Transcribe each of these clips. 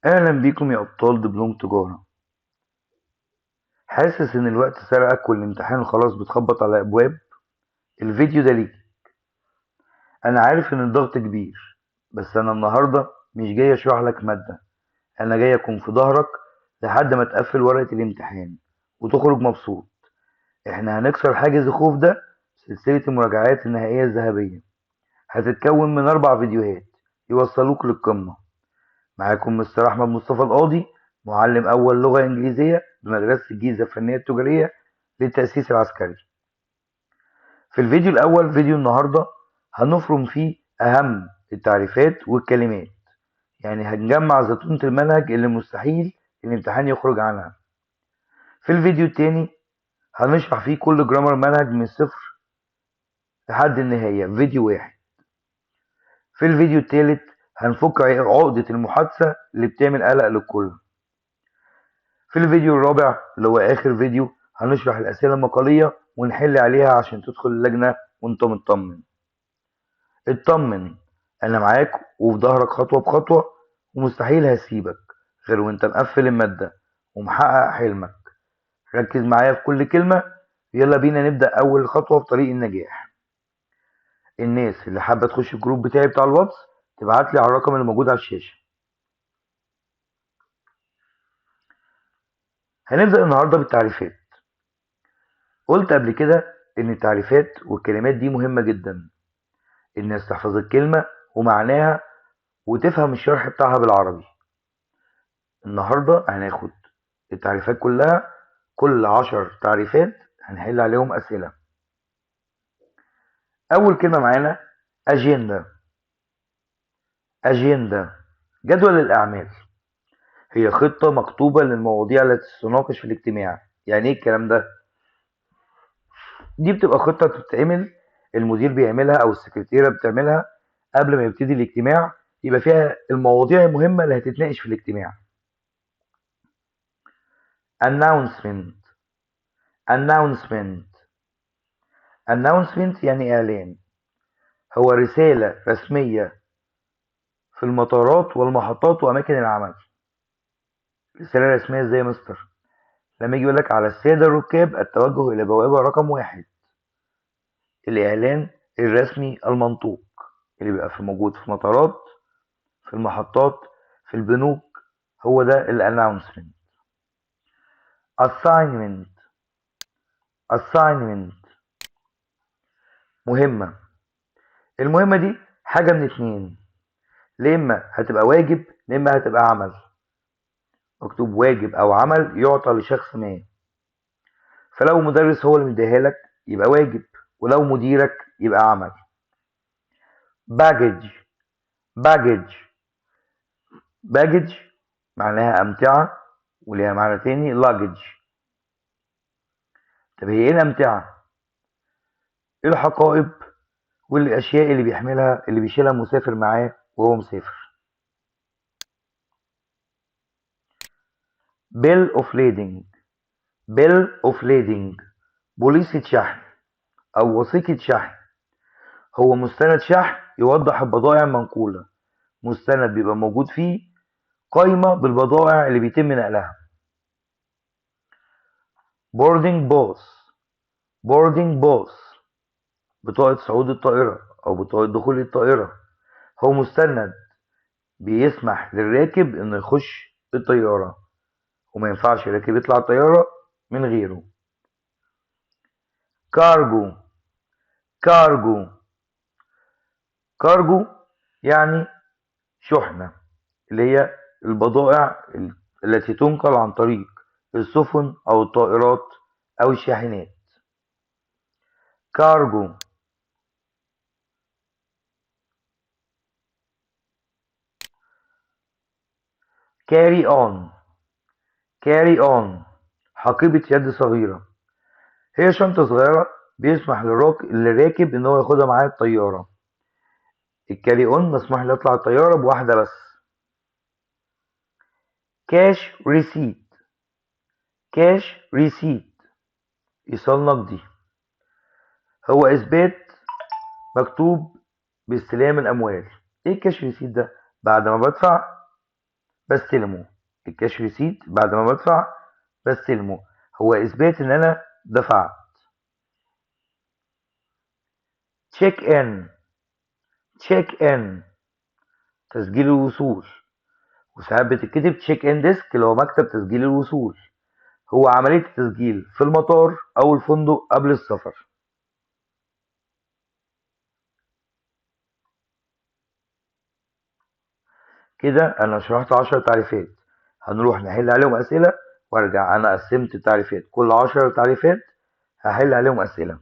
أهلا بيكم يا أبطال دبلوم تجارة. حاسس إن الوقت سرقك والامتحان خلاص بتخبط على أبواب؟ الفيديو ده ليك. أنا عارف إن الضغط كبير، بس أنا النهاردة مش جاي أشرح لك مادة، أنا جاي أكون في ظهرك لحد ما تقفل ورقة الامتحان وتخرج مبسوط. إحنا هنكسر حاجز الخوف ده. سلسلة المراجعات النهائية الذهبية هتتكون من 4 فيديوهات يوصلوك للقمة. معاكم مستر أحمد مصطفى القاضي، معلم أول لغة إنجليزية بمدرسة الجيزة الفنية التجارية للتأسيس العسكري. في الفيديو الأول، فيديو النهاردة، هنفرم فيه أهم التعريفات والكلمات، يعني هنجمع زتونة المنهج اللي مستحيل الامتحان يخرج عنها. في الفيديو التاني هنشرح فيه كل جرامر منهج من الصفر لحد النهاية في فيديو واحد. في الفيديو التالت هنفك عقدة المحادثة اللي بتعمل قلق للكل. في الفيديو الرابع اللي هو آخر فيديو هنشرح الأسئلة المقالية ونحل عليها عشان تدخل اللجنة وانت مطمن. اطمن، أنا معاك وفي ظهرك خطوة بخطوة، ومستحيل هسيبك غير وانت مقفل المادة ومحقق حلمك. ركز معايا في كل كلمة. يلا بينا نبدأ أول خطوة في طريق النجاح. الناس اللي حابة تخش الجروب بتاعي بتاع الواتس تبعت لي على الرقم اللي موجود على الشاشة. هنبدأ النهاردة بالتعريفات. قلت قبل كده إن التعريفات والكلمات دي مهمة جدا. الناس تحفظ الكلمة ومعناها وتفهم الشرح بتاعها بالعربي. النهاردة هناخد التعريفات كلها، كل 10 تعريفات هنحل عليهم أسئلة. أول كلمة معانا أجندة. أجندة جدول الأعمال، هي خطة مكتوبة للمواضيع التي تتناقش في الاجتماع. يعني إيه الكلام ده؟ دي بتبقى خطة بتتعمل، المدير بيعملها أو السكرتيرة بتعملها قبل ما يبتدي الاجتماع، يبقى فيها المواضيع المهمة اللي هتتناقش في الاجتماع. announcement. announcement announcement يعني إعلان، هو رسالة رسمية في المطارات والمحطات وأماكن العمل. رسالة رسمية إزاي يا مستر؟ لما يجي يقولك على السادة الركاب التوجه إلى بوابة رقم 1. الإعلان الرسمي المنطوق اللي بيبقى موجود في مطارات، في المحطات، في البنوك، هو ده الاناونسمنت. assignment. assignment مهمة. المهمة دي حاجة من اتنين، يا إما هتبقى واجب يا إما هتبقى عمل. مكتوب واجب أو عمل يعطى لشخص ما، فلو مدرس هو اللي مديها لك يبقى واجب، ولو مديرك يبقى عمل. باجج. باجج باجج معناها أمتعة، وليها معنى تاني لاجج. طب هي ايه الأمتعة؟ ايه الحقائب والأشياء اللي بيحملها اللي بيشيلها مسافر معاه وهو مسافر. bill of lading. bill of lading بوليصة شحن أو وثيقة شحن، هو مستند شحن يوضح البضائع المنقولة. مستند بيبقى موجود فيه قائمة بالبضائع اللي بيتم نقلها. boarding pass. boarding pass بطاقة صعود الطائرة أو بطاقة دخول الطائرة، هو مستند بيسمح للراكب إنه يخش الطيارة، وما ينفعش الراكب يطلع الطيارة من غيره. كارجو. كارجو كارجو يعني شحنة، اللي هي البضائع التي تنقل عن طريق السفن أو الطائرات أو الشاحنات. كارجو. carry on. carry on حقيبة يد صغيرة، هي شنطة صغيرة بيسمح للراكب إن هو ياخدها معاه الطيارة. الكاري اون مسموح له يطلع الطيارة بواحدة بس. كاش ريسيت. كاش ريسيت إيصال نقدي، هو إثبات مكتوب باستلام الأموال. إيه الكاش ريسيت ده؟ بعد ما بدفع بستلمه. الكاش ريسيت بعد ما بدفع بستلمه، هو إثبات إن أنا دفعت. تشيك إن، تشيك إن تسجيل الوصول، وساعات بتتكتب تشيك إن ديسك اللي هو مكتب تسجيل الوصول، هو عملية التسجيل في المطار أو الفندق قبل السفر. كده أنا شرحت 10 تعريفات، هنروح نحل عليهم أسئلة وأرجع. أنا قسمت التعريفات، كل 10 تعريفات هحل عليهم أسئلة.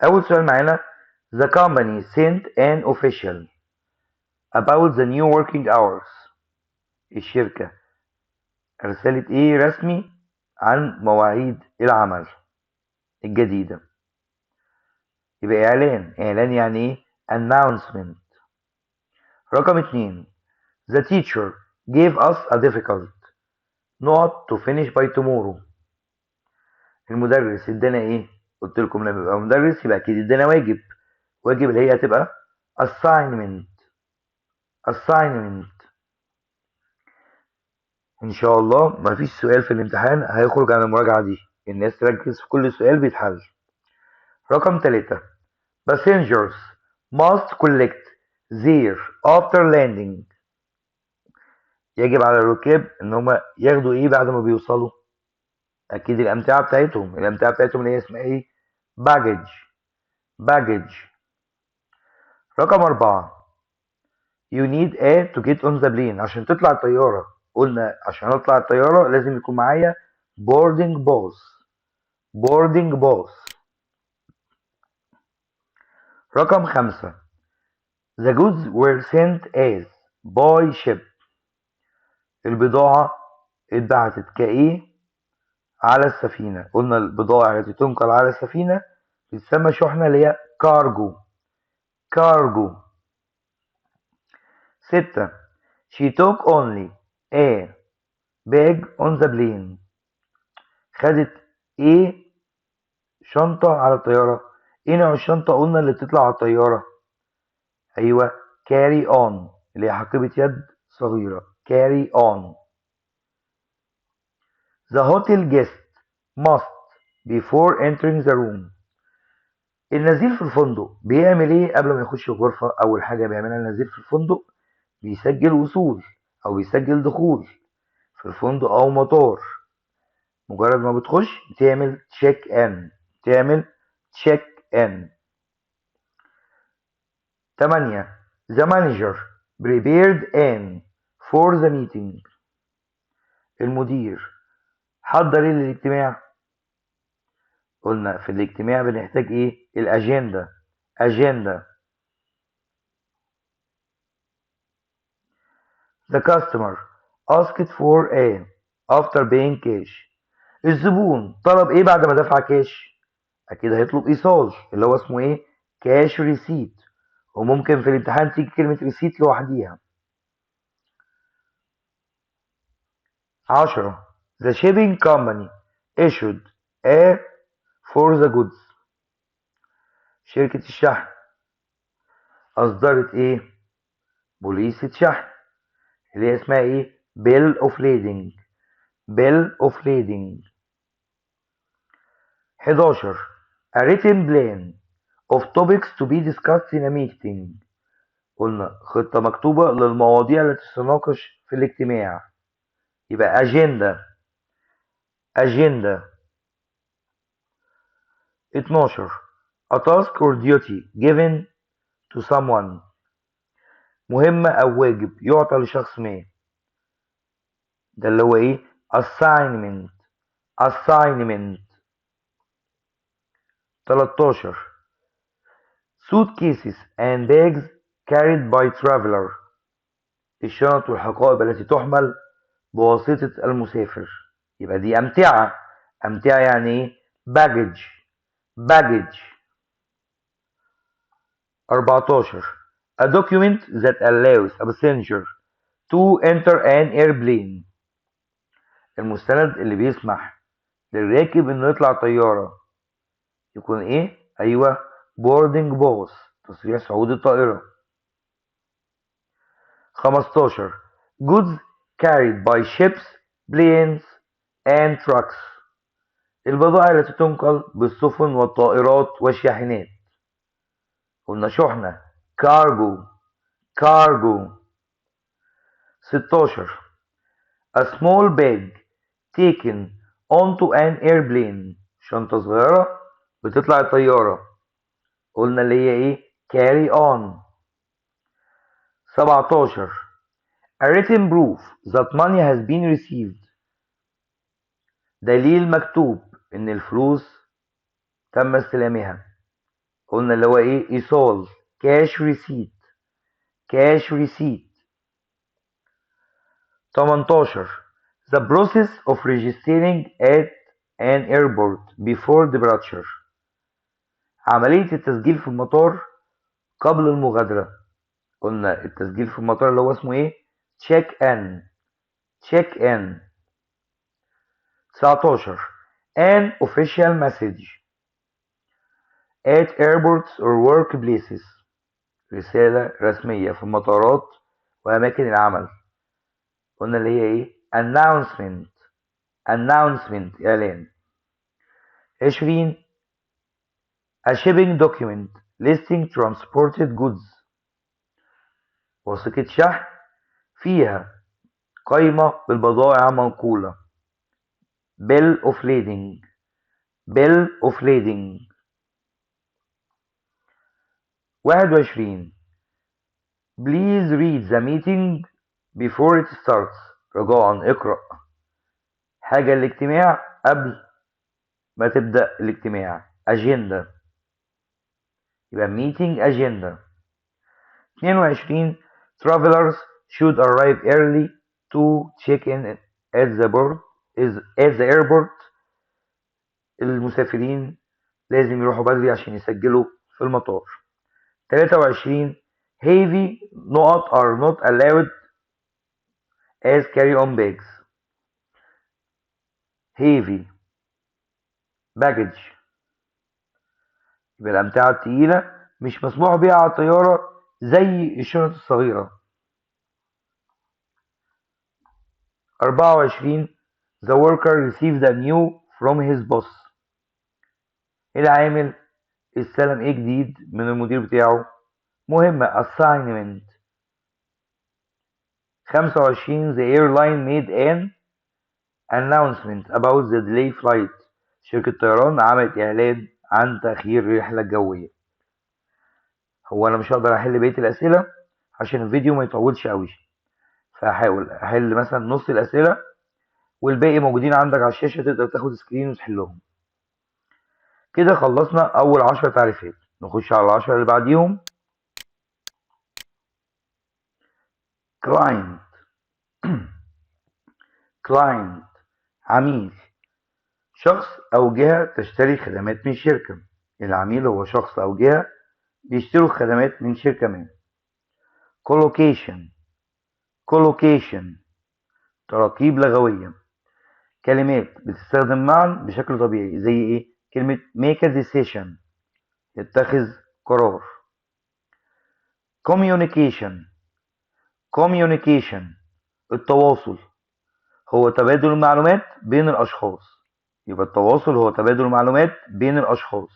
أول سؤال معانا: The company sent an official about the new working hours. الشركة أرسلت إيه رسمي عن مواعيد العمل الجديدة. يبقى إعلان، إعلان يعني إيه؟ announcement. رقم 2: The teacher gave us a difficult not to finish by tomorrow. المدرس ادانا ايه؟ قلت لكم لما يبقى مدرس يبقى اكيد ادانا واجب، واجب اللي هي هتبقى assignment. assignment. ان شاء الله مفيش سؤال في الامتحان هيخرج عن المراجعة دي، الناس تركز في كل سؤال بيتحل. رقم 3: passengers must collect their after landing. يجب على الركاب ان هم ياخدوا ايه بعد ما بيوصلوا؟ اكيد الامتعة بتاعتهم، الامتعة بتاعتهم اللي هي اسمها ايه؟ baggage. baggage. رقم 4: you need a to get on the plane. عشان تطلع الطيارة، قلنا عشان اطلع الطيارة لازم يكون معايا boarding pass. boarding pass. رقم 5: the goods were sent as by ship. البضاعة اتبعتت كايه على السفينة. قلنا البضائع التي تنقل على السفينة بتسمى شحنة اللي هي cargo. cargo. 6: she took only a bag on the plane. خدت ايه شنطة على الطيارة؟ ايه نوع الشنطة قلنا اللي بتطلع على الطيارة؟ ايوه carry on اللي هي حقيبة يد صغيرة. carry on. the hotel guest must before entering the room. النزيل في الفندق بيعمل ايه قبل ما يخش الغرفة؟ اول حاجة بيعملها النزيل في الفندق بيسجل وصول او بيسجل دخول في الفندق او مطار. مجرد ما بتخش بتعمل تشيك ان. تعمل تشيك ان. 8: the manager prepared in for the meeting. المدير حضر ايه للاجتماع؟ قلنا في الاجتماع بنحتاج ايه؟ الاجندة. اجندة. the customer asked for a after paying cash. الزبون طلب ايه بعد ما دفع كاش؟ اكيد هيطلب ايصال اللي هو اسمه ايه؟ كاش ريسيت. وممكن في الامتحان تيجي كلمة ريسيت لوحديها. 10: the shipping company issued a for the goods. شركة الشحن أصدرت إيه؟ بوليصة شحن اللي هي اسمها إيه؟ bill of lading. bill of lading. 11: a written plan of topics to be discussed in a meeting. قلنا خطة مكتوبة للمواضيع التي تتناقش في الاجتماع، يبقى agenda. agenda. 12: a task or duty given to someone. مهمة أو واجب يعطى لشخص ما، ده اللي هو إيه؟ assignment. assignment. 13: suitcases and bags carried by traveler. الشنط والحقائب التي تحمل بواسطة المسافر، يبقى دي أمتعة. أمتعة يعني إيه؟ baggage. baggage. 14: a document that allows a passenger to enter an airplane. المستند اللي بيسمح للراكب انه يطلع طيارة يكون ايه؟ ايوه، boarding pass، تصريح صعود الطائرة. 15. goods carried by ships, planes and trucks، البضائع التي تنقل بالسفن والطائرات والشاحنات. قلنا شحنة، cargo. 16. a small bag taken onto an airplane، شنطة صغيرة بتطلع الطيارة. قلنا اللي هي ايه؟ carry on. 17. a written proof that money has been received، دليل مكتوب ان الفلوس تم استلامها. قلنا اللي هو ايه؟ ايصال، cash receipt. 18. the process of registering at an airport before departure، عملية التسجيل في المطار قبل المغادرة. قلنا التسجيل في المطار اللي هو اسمه ايه؟ check in. 19. an official message at airports or workplaces، رسالة رسمية في المطارات وأماكن العمل. قلنا اللي هي ايه؟ announcement، إعلان. 20. a shipping document listing transported goods، وثيقة شحن فيها قائمة بالبضائع منقولة. bill of lading. 21. please read the meeting before it starts، رجاء اقرأ حاجة الاجتماع قبل ما تبدأ الاجتماع. agenda، يبقى meeting agenda. 22. travelers should arrive early to check in at the airport، المسافرين لازم يروحوا بدري عشان يسجلوا في المطار. 23. heavy نقط are not allowed as carry-on bags، heavy baggage، يبقى الأمتعة التقيلة مش مسموح بيها على الطيارة زي الشنط الصغيرة. 24. the worker received a new from his boss، العامل استلم ايه جديد من المدير بتاعه؟ مهمة، assignment. 25. the airline made an announcement about the delay flight، شركة طيران عملت إعلان عن تأخير الرحلة الجوية. هو أنا مش هقدر أحل بقية الأسئلة عشان الفيديو ما يطولش أوي، فهحاول أحل مثلا نص الأسئلة والباقي موجودين عندك على الشاشة، تقدر تاخد سكرين وتحلهم. كده خلصنا أول 10 تعريفات، نخش على 10 اللي بعديهم. client client عميل، شخص أو جهة تشتري خدمات من شركة. العميل هو شخص أو جهة بيشتروا خدمات من شركة ما. collocation تراكيب لغوية، كلمات بتستخدم معا بشكل طبيعي زي ايه؟ كلمة make a decision، يتخذ قرار. communication التواصل هو تبادل المعلومات بين الأشخاص، يبقى التواصل هو تبادل المعلومات بين الأشخاص.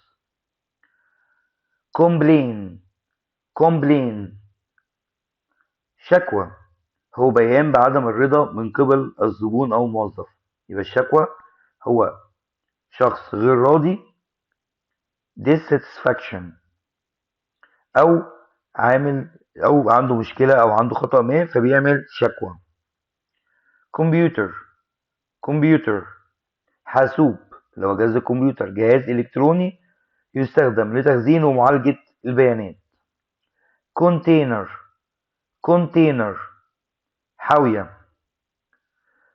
complain شكوى هو بيان بعدم الرضا من قبل الزبون أو الموظف، يبقى الشكوى هو شخص غير راضي dissatisfaction، أو عامل أو عنده مشكلة أو عنده خطأ ما فبيعمل شكوى. كمبيوتر حاسوب اللي هو جهاز الكمبيوتر، جهاز إلكتروني يستخدم لتخزين ومعالجة البيانات. كونتينر حاوية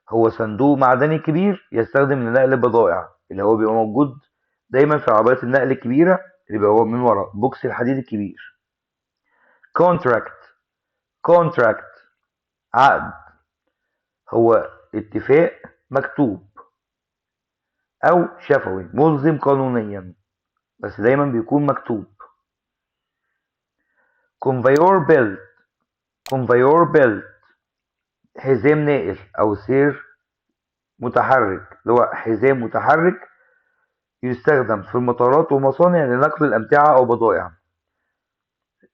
هو صندوق معدني كبير يستخدم لنقل البضائع، اللي هو بيبقى موجود دايما في عربيات النقل الكبيرة اللي بيبقى من ورا بوكس الحديد الكبير. كونتراكت عقد هو اتفاق مكتوب. أو شفوي ملزم قانونيا، بس دايما بيكون مكتوب. conveyor belt حزام ناقل أو سير متحرك، اللي هو حزام متحرك يستخدم في المطارات والمصانع لنقل الأمتعة أو بضائع.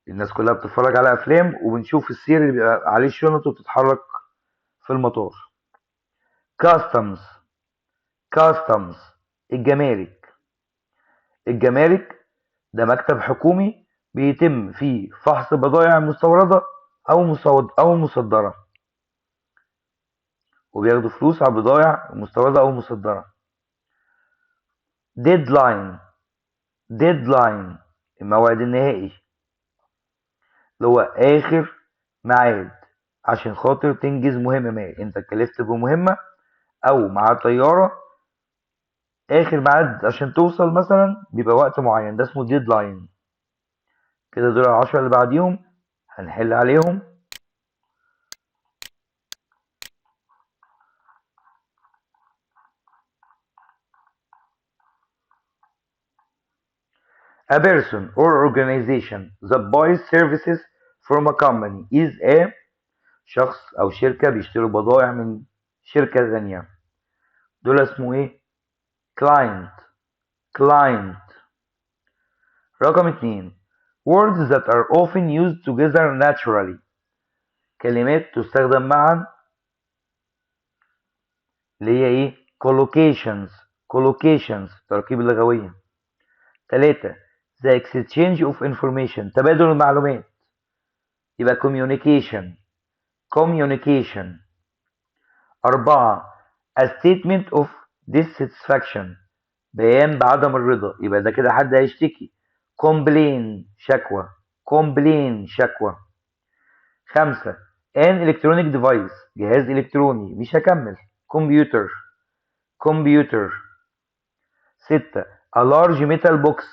الناس كلها بتتفرج على أفلام وبنشوف السير اللي بيبقى عليه الشنط وبتتحرك في المطار. customs الجمارك ده مكتب حكومي بيتم فيه فحص بضائع مستوردة أو مصدرة، وبياخدوا فلوس على بضائع مستوردة أو مصدرة. deadline الموعد النهائي، اللي هو آخر ميعاد عشان خاطر تنجز مهمة ما. انت اتكلفت بمهمة أو مع طيارة، آخر ميعاد عشان توصل مثلا بيبقى وقت معين، ده اسمه deadline. كده دول 10 اللي بعديهم هنحل عليهم. A person or organization that buys services from a company is a شخص أو شركة بيشتروا بضائع من شركة ثانية، دول اسمه ايه؟ client. رقم 2 words that are often used together naturally كلمات تستخدم معا، اللي هي ايه؟ collocations تركيب اللغوية. 3 the exchange of information تبادل المعلومات، يبقى communication. 4 a statement of dissatisfaction بيان بعدم الرضا، يبقى ده كده حد هيشتكي. شكوى. 5 an electronic device جهاز إلكتروني، مش هكمل. computer. 6 a large metal box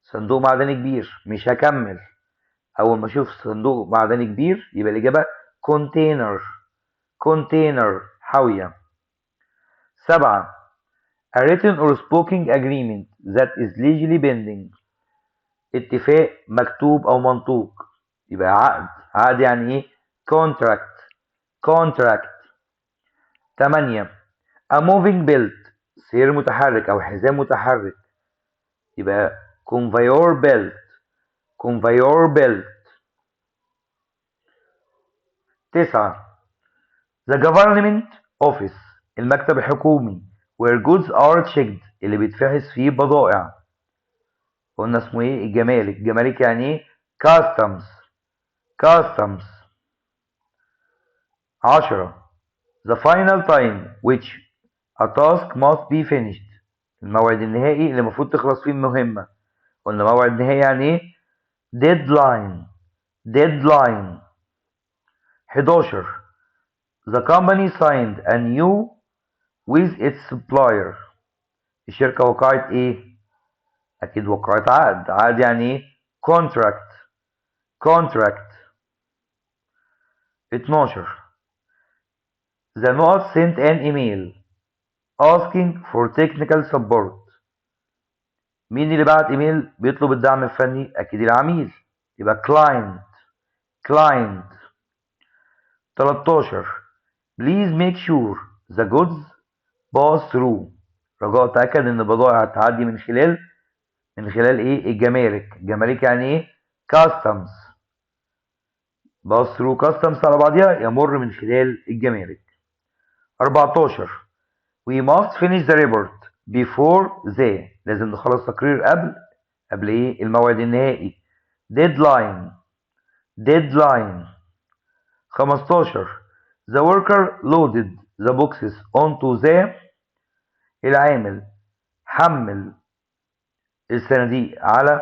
صندوق معدني كبير، مش هكمل. أول ما أشوف صندوق معدني كبير يبقى الإجابة container حاوية. 7 a written or spoken agreement that is legally binding اتفاق مكتوب أو منطوق، يبقى عقد يعني إيه؟ contract. 8 a moving belt سير متحرك أو حزام متحرك، يبقى conveyor belt. 9 the government office المكتب الحكومي where goods are checked اللي بيتفحص فيه بضائع، قلنا اسمه ايه؟ الجمارك يعني ايه؟ customs. 10 the final time which a task must be finished الموعد النهائي اللي المفروض تخلص فيه المهمة، قلنا موعد نهائي يعني ايه؟ deadline. 11 the company signed a new with its supplier الشركة وقعت ايه؟ اكيد وقعت عقد يعني ايه؟ contract. 12 the note sent an email asking for technical support مين اللي بعت ايميل بيطلب الدعم الفني؟ اكيد العميل، يبقى client. 13 please make sure the goods pass through رجاء تأكد ان البضائع تعدي من خلال ايه؟ الجمارك يعني ايه؟ customs. pass through customs على بعضها يمر من خلال الجمارك. 14 we must finish the report before the لازم نخلص تقرير قبل ايه؟ الموعد النهائي. deadline. 15 the worker loaded the boxes onto the العامل حمل الصناديق على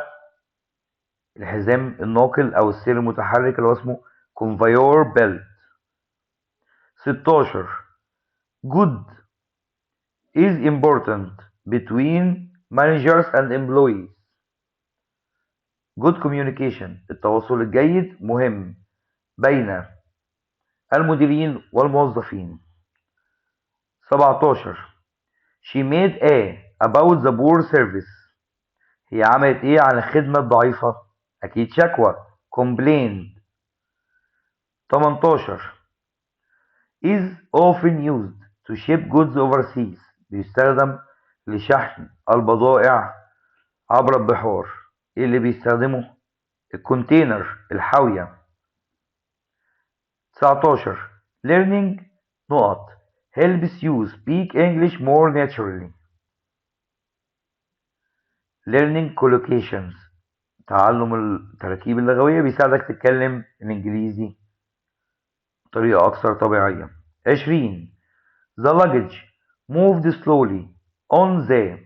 الحزام الناقل او السير المتحرك اللي هو اسمه conveyor belt. 16 good is important between managers and employees good communication التواصل الجيد مهم بين المديرين والموظفين. 17 She made a about the poor service. هي عملت ايه عن الخدمة الضعيفة؟ اكيد شكوى. complained. 18 is often used to ship goods overseas. بيستخدم لشحن البضائع عبر البحار. ايه اللي بيستخدمه؟ الكونتينر، الحاوية. 19 learning نقط helps you speak English more naturally. learning collocations تعلم التراكيب اللغوية بيساعدك تتكلم الإنجليزي بطريقة أكثر طبيعية. 20 the luggage moved slowly on the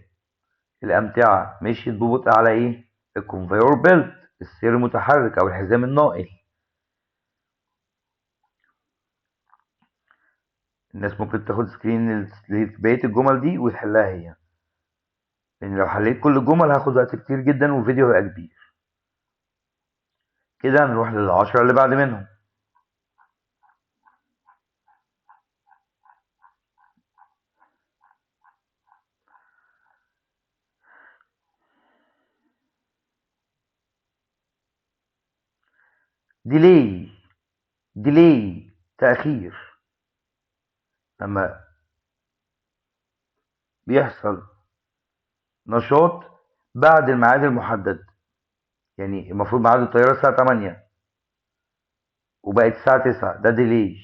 الأمتعة مشيت ببطء على إيه؟ الconveyor belt السير المتحرك أو الحزام النائل. الناس ممكن تاخد سكرين لبقية الجمل دي وتحلها هي، لأن لو حليت كل الجمل هاخد وقت كتير جدا والفيديو هيبقى كبير. كده هنروح لل10 اللي بعد منهم. delay تأخير، لما بيحصل نشاط بعد الميعاد المحدد. يعني المفروض ميعاد الطيارة الساعة 8 وبقت الساعة 9، ده ديلي.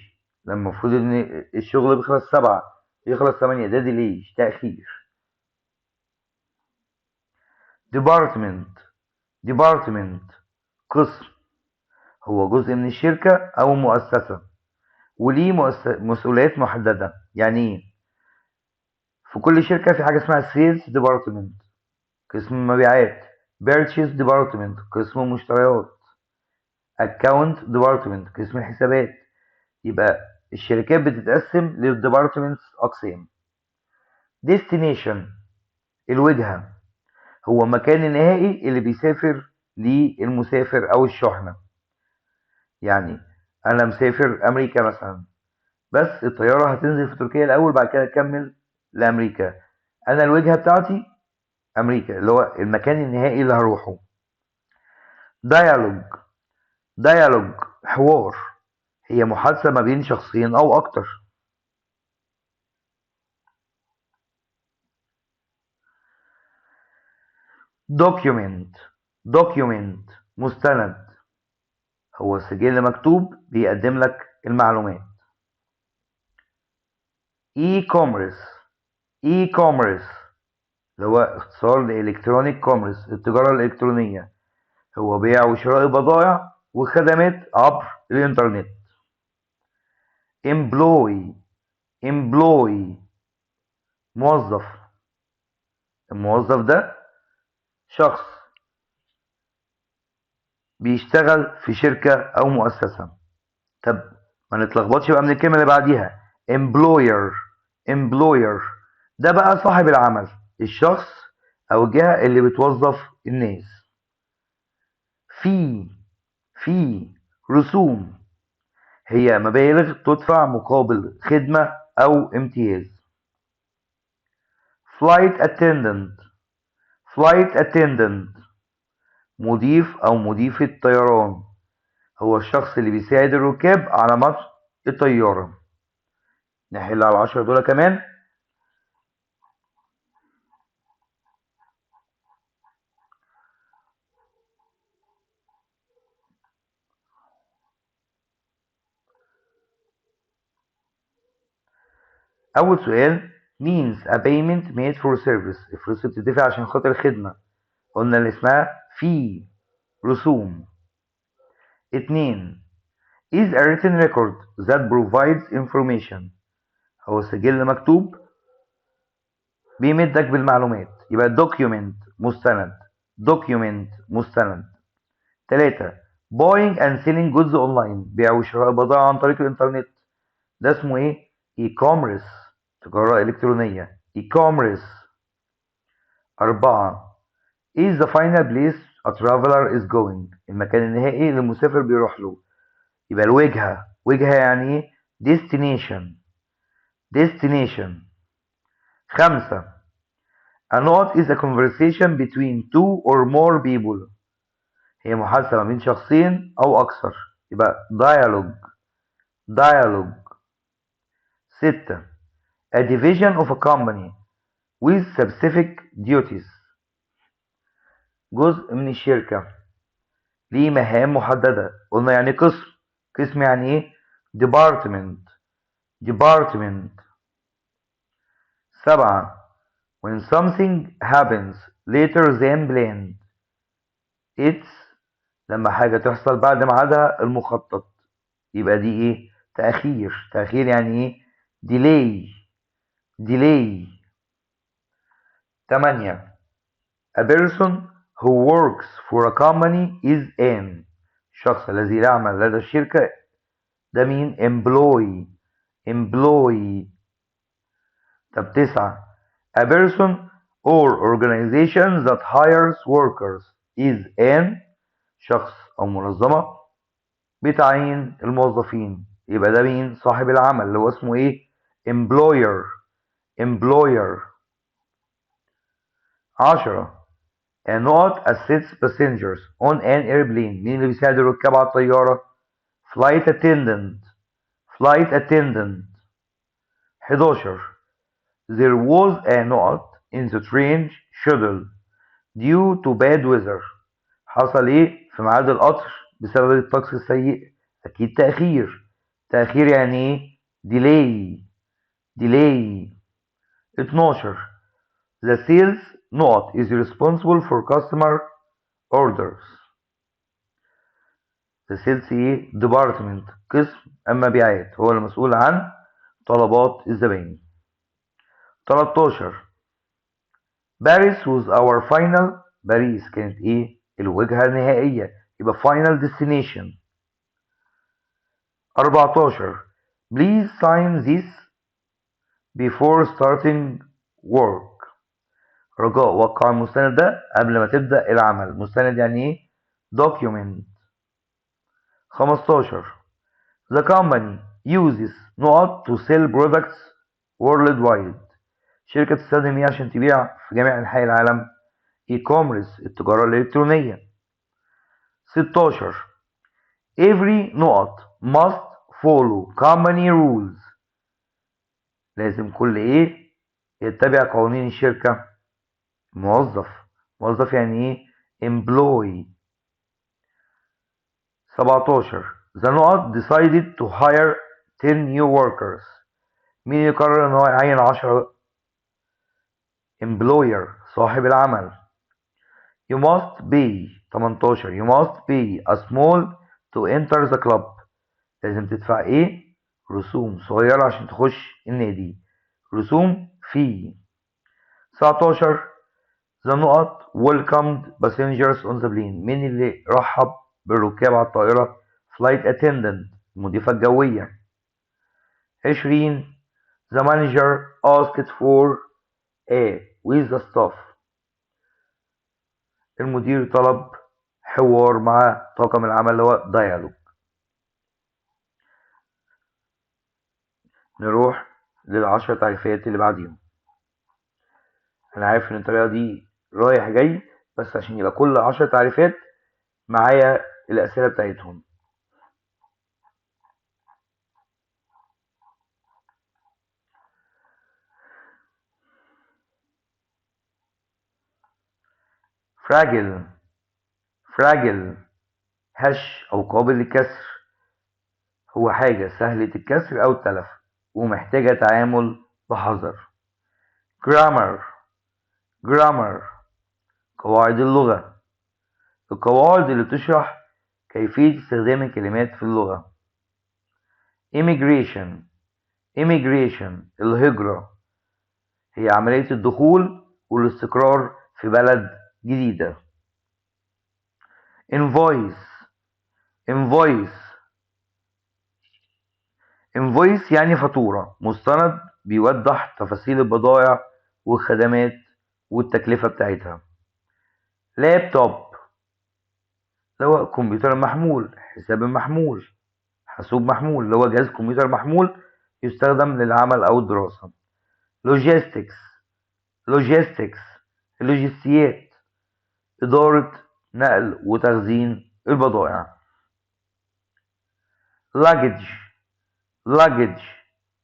لما المفروض ان الشغل بيخلص 7 يخلص 8، ده ديلي، تأخير. department قسم، هو جزء من الشركة أو مؤسسة وليه مسؤوليات محددة. يعني ايه؟ في كل شركة في حاجة اسمها sales department قسم المبيعات، purchase department قسم المشتريات، account department قسم الحسابات. يبقى الشركات بتتقسم للديبارتمنتس أقسام. destination الوجهة، هو المكان النهائي اللي بيسافر ليه المسافر أو الشحنة. يعني أنا مسافر أمريكا مثلا، بس الطيارة هتنزل في تركيا الأول بعد كده تكمل لأمريكا. أنا الوجهة بتاعتي أمريكا، اللي هو المكان النهائي اللي هروحه. dialogue حوار، هي محادثة ما بين شخصين أو أكتر. document مستند، هو سجل مكتوب بيقدم لك المعلومات. e-commerce اللي هو اختصار لإلكترونيك كوميرس، التجارة الإلكترونية، هو بيع وشراء بضائع وخدمات عبر الإنترنت. employee موظف، الموظف ده شخص بيشتغل في شركة أو مؤسسة. طب ما نتلخبطش بقى من الكلمة اللي بعديها. employer ده بقى صاحب العمل، الشخص أو الجهة اللي بتوظف الناس. في رسوم، هي مبالغ تدفع مقابل خدمة أو امتياز. flight attendant مضيف أو مضيفة طيران، هو الشخص اللي بيساعد الركاب على متن الطيارة. نحل على 10 دول كمان. أول سؤال means a payment made for service، الفلوس اللي بتدفع عشان خاطر الخدمة، قلنا اللي اسمها fee، رسوم. 2 is a written record that provides information، هو سجل مكتوب بيمدك بالمعلومات. يبقى document مستند. 3 buying and selling goods online، بيع وشراء بضائع عن طريق الإنترنت، ده اسمه إيه؟ e-commerce، تجارة إلكترونية، e-commerce. 4 is the final place a traveler is going، المكان النهائي اللي المسافر بيروح له. يبقى وجهة يعني ايه؟ destination. 5. A note is a conversation between two or more people. هي محادثة ما بين شخصين أو أكثر، يبقى dialogue. 6. A division of a company with specific duties. جزء من الشركة ليه مهام محددة. قلنا يعني قسم يعني ايه؟ department. 7. When something happens later than planned, it's لما حاجة تحصل بعد ميعادها المخطط، يبقى دي ايه؟ تأخير يعني ايه؟ delay. 8. A person who works for a company is an الشخص الذي يعمل لدى الشركة ده مين؟ employee. طب 9. A person or organization that hires workers is an شخص أو منظمة بتعين الموظفين، يبقى ده مين؟ صاحب العمل اللي هو اسمه ايه؟ employer. 10. A note assists passengers on an airplane. مين اللي بيساعد الركاب على الطيارة؟ flight attendant. 11. There was a note in the train schedule due to bad weather. حصل ايه في ميعاد القطر بسبب الطقس السيء؟ اكيد تأخير يعني ايه؟ delay. 12. The sales note is responsible for customer orders. The sales ايه؟ department قسم المبيعات هو المسؤول عن طلبات الزبائن. 13. باريس was our final. باريس كانت ايه؟ الوجهة النهائية، يبقى final destination. 14. Please sign this before starting work. رجاء وقع المستند ده قبل ما تبدأ العمل. مستند يعني ايه؟ document. 15. The company uses نقط to sell products worldwide. شركة تستخدم ايه عشان تبيع في جميع أنحاء العالم؟ e-commerce التجارة الإلكترونية. 16. Every نقط must follow company rules. لازم كل ايه يتبع قوانين الشركة. موظف يعني ايه؟ employee. 17. The نقط decided to hire 10 new workers. مين يقرر ان هو يعين 10؟ employer صاحب العمل. You must pay 18. You must pay a small to enter the club. لازم تدفع ايه؟ رسوم صغيرة عشان تخش النادي. رسوم fee. 19. The نقط welcomed passengers on the plane. مين اللي رحب بالركاب على الطائرة؟ flight attendant المضيفة الجوية. 20. The manager asked for a with the staff. المدير طلب حوار مع طاقم العمل اللي هو dialogue. نروح لل10 تعريفات اللي بعديهم. انا عارف ان الطريقة دي رايح جاي، بس عشان يبقى كل 10 تعريفات معايا الأسئلة بتاعتهم. فراجل هش أو قابل للكسر، هو حاجة سهلة الكسر أو التلف ومحتاجة تعامل بحذر. grammar قواعد اللغة، القواعد اللي بتشرح كيفية استخدام الكلمات في اللغة. immigration الهجرة هي عملية الدخول والاستقرار في بلد جديدة. invoice يعني فاتورة، مستند بيوضح تفاصيل البضائع والخدمات والتكلفة بتاعتها. لابتوب اللي هو كمبيوتر محمول، حاسوب محمول اللي هو جهاز كمبيوتر محمول يستخدم للعمل أو الدراسة. logistics logistics اللوجستيات، إدارة نقل وتخزين البضائع. luggage luggage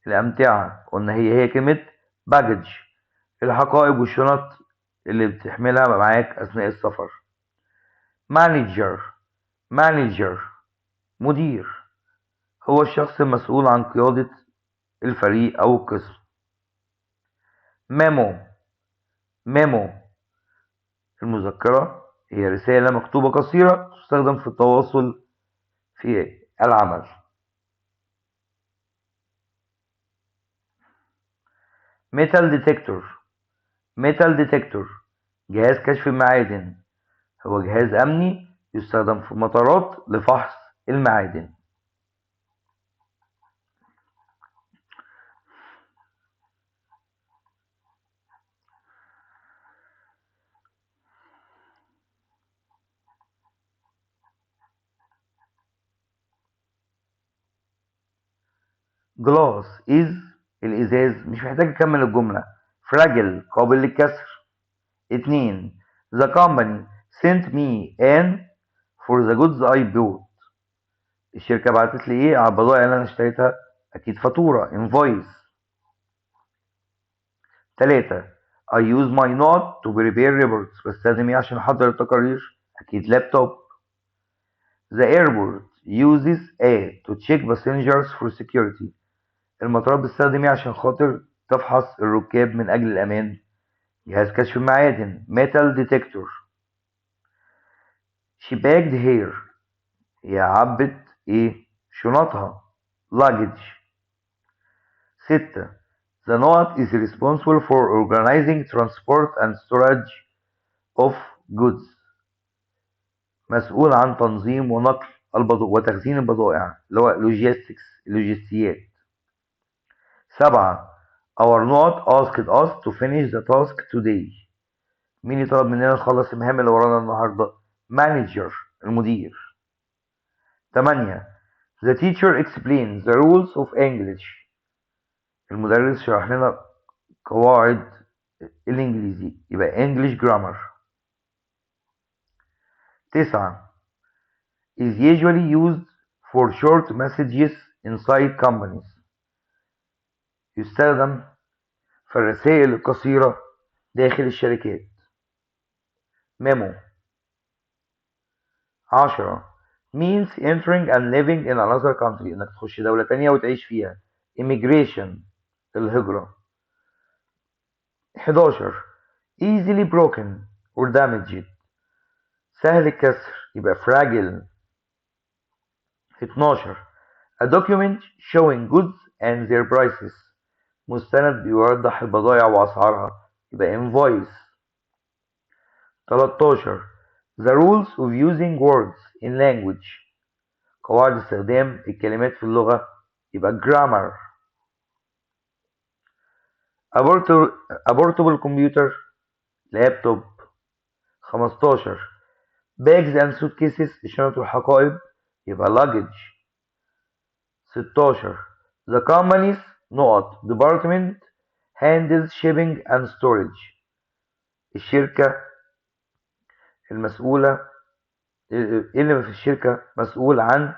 الأمتعة، قلنا هي كلمة baggage، الحقائب والشنط اللي بتحملها معاك أثناء السفر. manager manager مدير، هو الشخص المسؤول عن قيادة الفريق أو القسم. memo المذكرة هي رسالة مكتوبة قصيرة تستخدم في التواصل في العمل. metal detector جهاز كشف المعادن، هو جهاز أمني يستخدم في المطارات لفحص المعادن. glass is الإزاز، مش محتاج أكمل الجملة. fragile قابل للكسر. 2. The company sent me an for the goods I bought. الشركة بعتت لي إيه على البضائع اللي أنا اشتريتها؟ أكيد فاتورة invoice. 3. I use my note to prepare reports. بستخدم إيه عشان أحضر التقارير؟ أكيد لابتوب. The airport uses a to check passengers for security. المطارات بتستخدم إيه عشان خاطر تفحص الركاب من أجل الأمان؟ جهاز كشف المعادن metal detector. She bagged hair، هي عبت إيه؟ شنطها luggage. 6. The note is responsible for organizing transport and storage of goods. مسؤول عن تنظيم ونقل وتخزين البضائع اللي هو logistics اللوجستيات. 7. Our note asked us to finish the task today. مين يطلب مننا نخلص المهام اللي ورانا النهارده؟ manager المدير. 8. The teacher explains the rules of English. المدرس شرح لنا قواعد الإنجليزي، يبقى English grammar. 9. is usually used for short messages inside companies. يستخدم في الرسائل القصيرة داخل الشركات. memo. 10. means entering and living in another country، انك تخش دولة تانية وتعيش فيها. immigration الهجرة. 11. easily broken or damaged، سهل الكسر يبقى fragile. 12. a document showing goods and their prices، مستند بيوضح البضائع وأسعارها يبقى invoice. 13. the rules of using words in language، قواعد استخدام الكلمات في اللغة يبقى grammar. a portable computer لابتوب. 15. bags and suitcases الشنط والحقائب يبقى luggage. 16. the company's department handles shipping and storage، الشركة المسؤولة اللي في الشركة مسؤول عن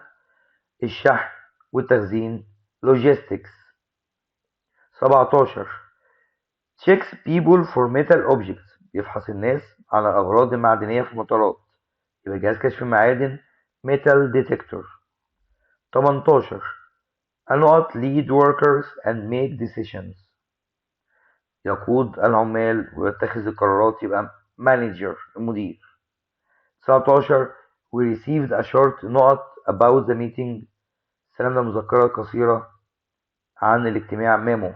الشحن والتخزين logistics. 17. checks people for metal objects، بيفحص الناس على الأغراض المعدنية في المطارات يبقى جهاز كشف المعادن metal detector. 18. lead workers and make decisions، يقود العمال ويتخذ القرارات يبقى manager المدير. 19. we received a short note about the meeting، استلمنا مذكرة قصيرة عن الاجتماع memo.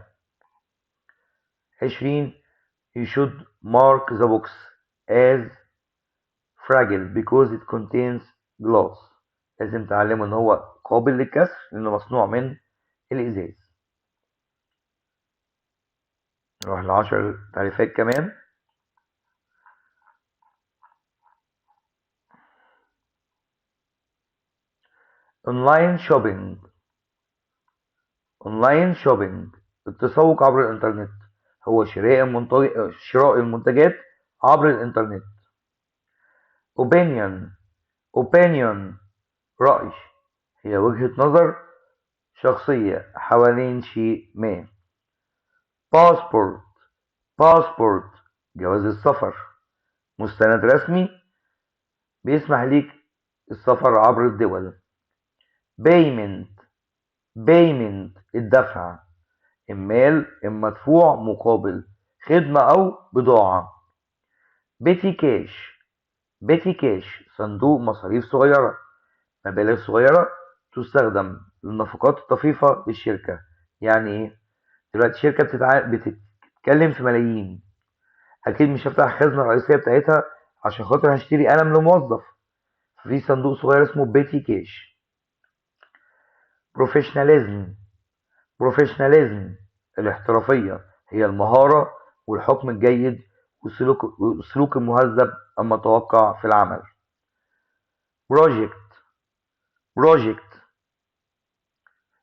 20. you should mark the box as fragile because it contains glass، لازم تعلمه ان هو قابل للكسر لانه مصنوع من الازاز. نروح ل10 تعريفات كمان. اونلاين شوبينج التسوق عبر الانترنت، هو شراء المنتجات عبر الإنترنت. opinion opinion رأي، هي وجهة نظر شخصية حوالين شيء ما. passport passport جواز السفر، مستند رسمي بيسمح ليك السفر عبر الدول. payment payment الدفع، المال المدفوع مقابل خدمة أو بضاعة. petty cash petty cash صندوق مصاريف صغيرة، مبالغ صغيرة تستخدم للنفقات الطفيفة للشركة. يعني إيه؟ دلوقتي شركة بتتكلم في ملايين، أكيد مش هفتح الخزنة الرئيسية بتاعتها عشان خاطر هشتري قلم لموظف، في صندوق صغير اسمه بيتي كاش. بروفيشناليزم بروفيشناليزم الاحترافية، هي المهارة والحكم الجيد والسلوك المهذب المتوقع في العمل. بروجكت بروجكت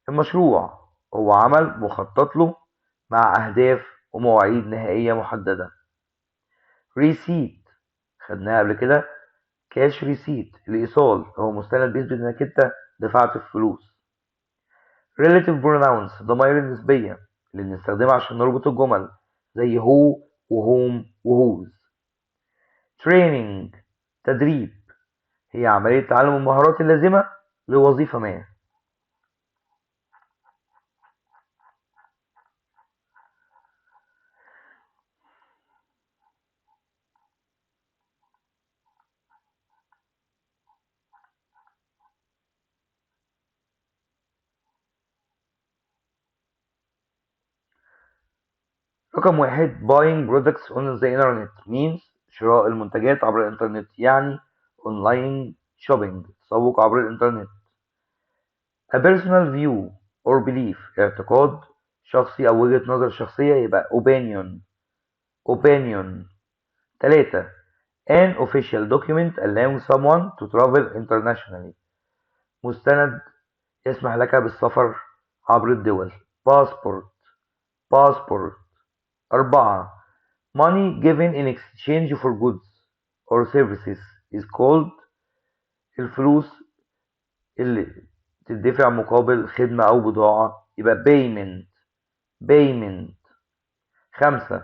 المشروع هو عمل مخطط له مع أهداف ومواعيد نهائية محددة. ريسيت خدناها قبل كده، كاش ريسيت الإيصال، هو مستند بيثبت إنك أنت دفعت الفلوس. relative pronouns ضمائر النسبية اللي بنستخدمها عشان نربط الجمل زي who وhom وwhose. training تدريب، هي عملية تعلم المهارات اللازمة لوظيفة ما. رقم واحد buying products on the internet means شراء المنتجات عبر الإنترنت، يعني online shopping تسوق عبر الإنترنت. a personal view or belief اعتقاد شخصي أو وجهة نظر شخصية، يبقى opinion. 3 an official document allowing someone to travel internationally مستند يسمح لك بالسفر عبر الدول. passport. 4 money given in exchange for goods or services is called الفلوس اللي تدفع مقابل خدمة أو بضاعة، يبقى payment. 5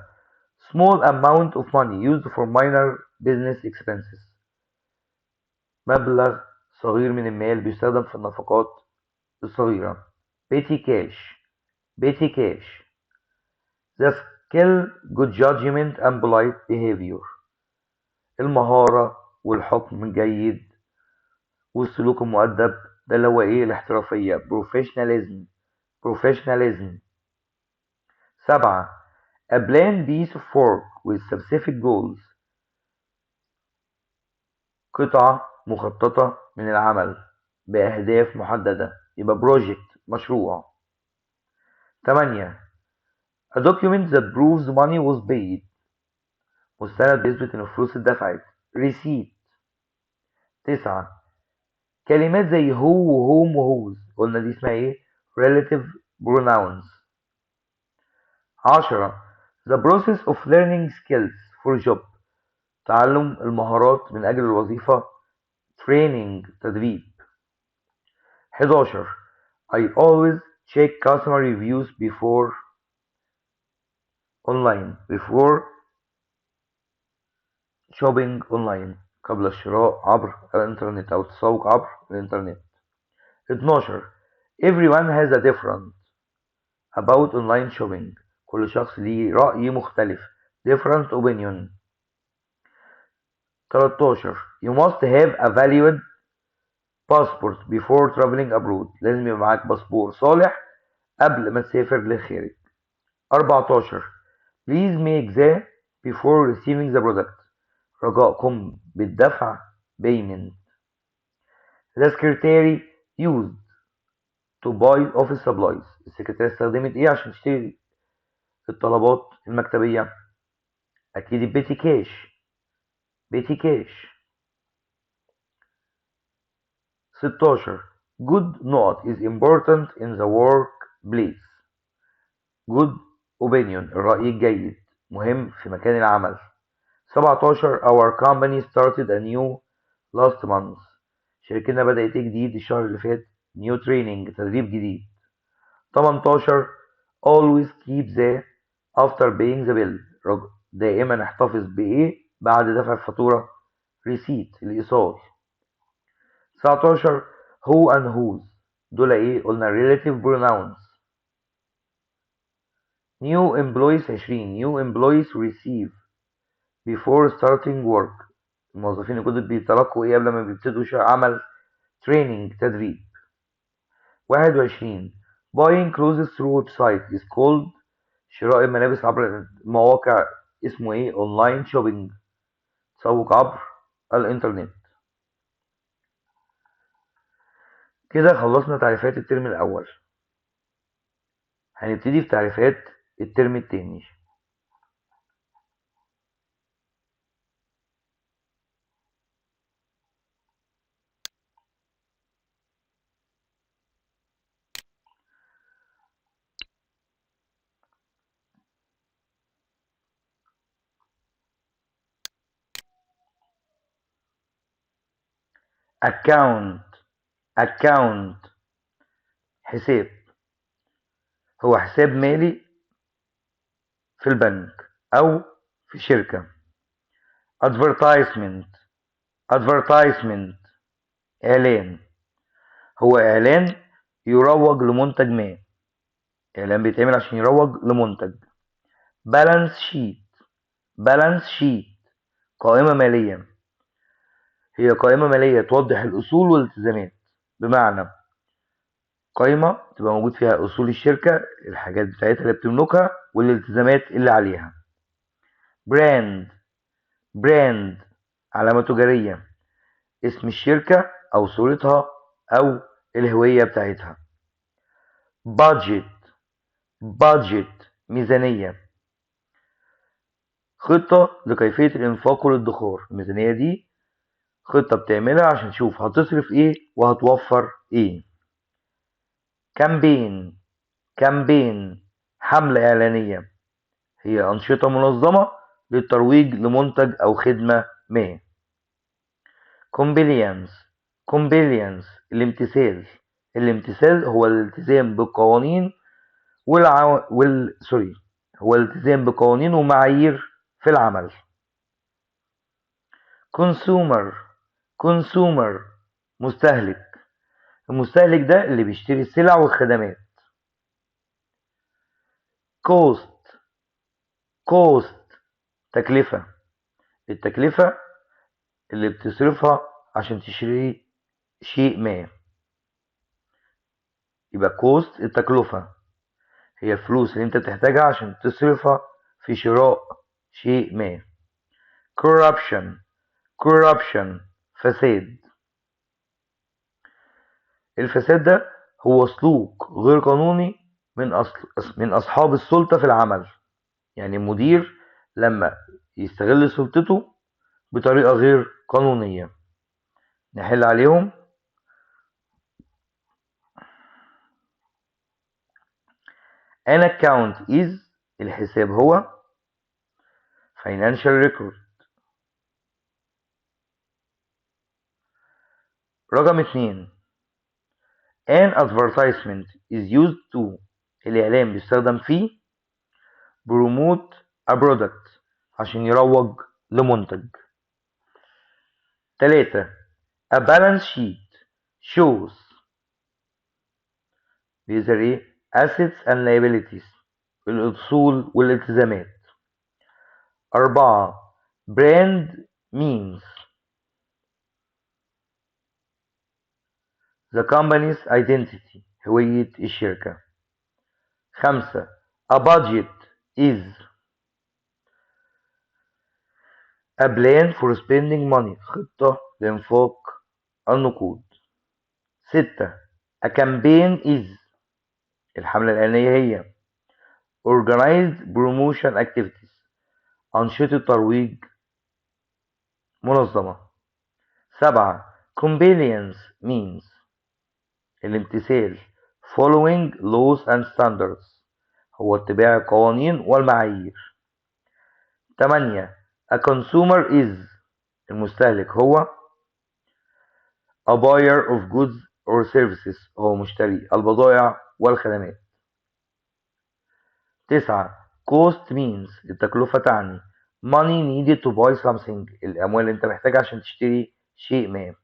small amount of money used for minor business expenses مبلغ صغير من المال بيستخدم في النفقات الصغيرة. petty cash. the skill, good judgment and polite behavior المهارة والحكم الجيد والسلوك المؤدب، ده اللي هو ايه الاحترافية. professionalism. 7 a planned piece of work with specific goals قطعة مخططة من العمل بأهداف محددة، يبقى project مشروع. 8 a document that proves money was paid مستند بيثبت إن الفلوس اتدفعت. receipt. 9 كلمات زي who وhom وwhose قلنا دي اسمها ايه relative pronouns. 10 the process of learning skills for job تعلم المهارات من أجل الوظيفة. training تدريب. 11 I always check customer reviews before shopping online قبل الشراء عبر الإنترنت أو التسوق عبر الإنترنت. 12 everyone has a different about online shopping كل شخص ليه رأي مختلف. different opinion. 13 you must have a valid passport before traveling abroad لازم يبقى معاك باسبور صالح قبل ما تسافر للخارج. 14 please make the before receiving the product رجاءكم بالدفع payment. the secretary used to buy office supplies السكرتيرة استخدمت ايه عشان تشتري الطلبات المكتبية؟ اكيد البيتي كاش. 16 good note is important in the workplace good opinion الرأي الجيد مهم في مكان العمل. 17 Our company started a new last month. شركتنا بدأت جديد الشهر اللي فات. new training تدريب جديد. 18 always keep the after paying the bill. دائما احتفظ بإيه بعد دفع الفاتورة. receipt الإيصال. 19 who and whose دول إيه قلنا relative pronouns. new employees 20 new employees receive before starting work. الموظفين الجدد بيتلقوا إيه قبل ما بيبتدوا عمل training تدريب. 21 buying clothes through website is called شراء الملابس عبر مواقع اسمه ايه online shopping تسوق عبر الانترنت. كده خلصنا تعريفات الترم الاول. هنبتدي في تعريفات الترم التاني. account حساب هو حساب مالي في البنك او في شركة. advertisement اعلان هو اعلان يروج لمنتج ما. اعلان بيتعمل عشان يروج لمنتج. بالانس شيت قائمة مالية هي قائمة مالية توضح الأصول والالتزامات. بمعنى قائمة تبقى موجود فيها أصول الشركة الحاجات بتاعتها اللي بتملكها والالتزامات اللي عليها. براند علامة تجارية اسم الشركة أو صورتها أو الهوية بتاعتها. budget ميزانية خطة لكيفية الإنفاق والادخار. الميزانية دي خطة بتعملها عشان تشوف هتصرف ايه وهتوفر ايه. كامبين حملة إعلانية هي أنشطة منظمة للترويج لمنتج أو خدمة ما. كومبليانس الامتثال هو الالتزام بالقوانين هو الالتزام بقوانين ومعايير في العمل. كونسومر مستهلك المستهلك ده اللي بيشتري السلع والخدمات. كوست تكلفة التكلفة اللي بتصرفها عشان تشتري شيء ما. يبقى كوست التكلفة هي الفلوس اللي انت بتحتاجها عشان تصرفها في شراء شيء ما. corruption فساد الفساد ده هو سلوك غير قانوني من أصحاب السلطة في العمل. يعني المدير لما يستغل سلطته بطريقة غير قانونية. نحل عليهم. An account is الحساب هو financial record. رقم 2 An advertisement is used to الإعلان بيستخدم فيه promote a product عشان يروج لمنتج. 3 A balance sheet shows بيظهر ايه assets and liabilities الأصول والالتزامات. 4 brand means the company's identity هوية الشركة. 5 A budget is a plan for spending money خطة لإنفاق النقود. 6 A campaign is الحملة الإعلانية هي organized promotion activities أنشطة ترويج منظمة. 7 compliance means الامتثال following laws and standards هو اتباع القوانين والمعايير. 8. A consumer is المستهلك هو a buyer of goods or services هو مشتري البضائع والخدمات. 9. Cost means التكلفة تعني money needed to buy something الأموال اللي أنت محتاجها عشان تشتري شيء ما.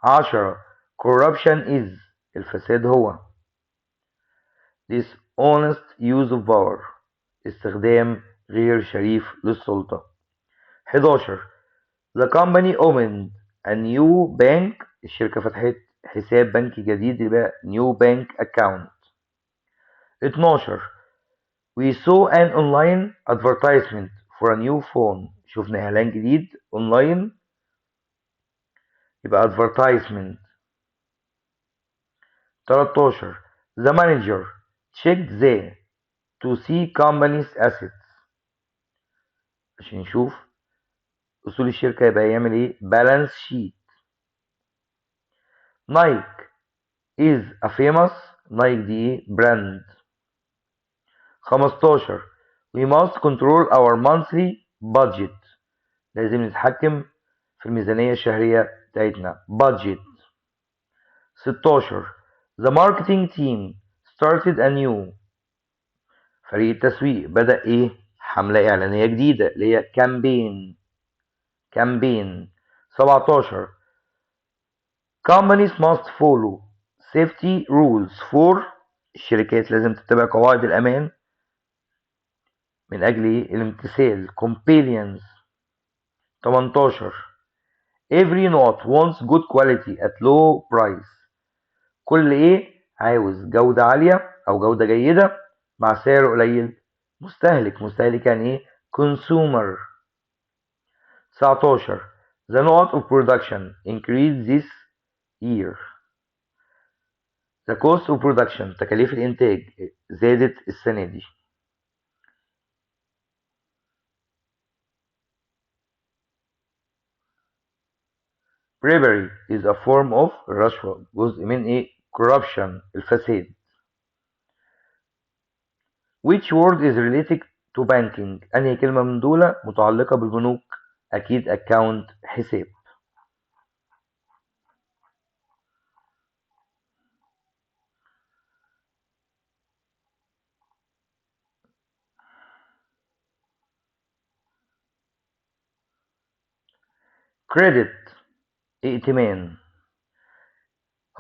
10. Corruption is الفساد هو dishonest use of power استخدام غير شريف للسلطة. 11. The company opened a new bank الشركة فتحت حساب بنكي جديد يبقى new bank account. 12. We saw an online advertisement for a new phone شفنا إعلان جديد أونلاين يبقى advertisement. 13. The manager checked to see company's assets عشان نشوف أصول الشركة يبقى يعمل إيه balance sheet. Nike is a famous نايك دي إيه براند. 15. We must control our monthly budget لازم نتحكم في الميزانية الشهرية بتاعتنا budget. 16. The marketing team started a new فريق التسويق بدأ إيه حملة إعلانية جديدة اللي هي campaign. 17. Companies must follow safety rules for الشركات لازم تتبع قواعد الأمان من أجل الامتثال compliance. 18. Every note wants good quality at low price كل إيه عاوز جودة عالية أو جودة جيدة مع سعر قليل. مستهلك يعني إيه consumer. 19. The note of production increased this year The cost of production تكاليف الإنتاج زادت السنة دي. Bribery is a form of رشوة جزء من إيه corruption الفساد. Which word is related to banking أنهي كلمة من دول متعلقة بالبنوك أكيد account حساب. Credit ائتمان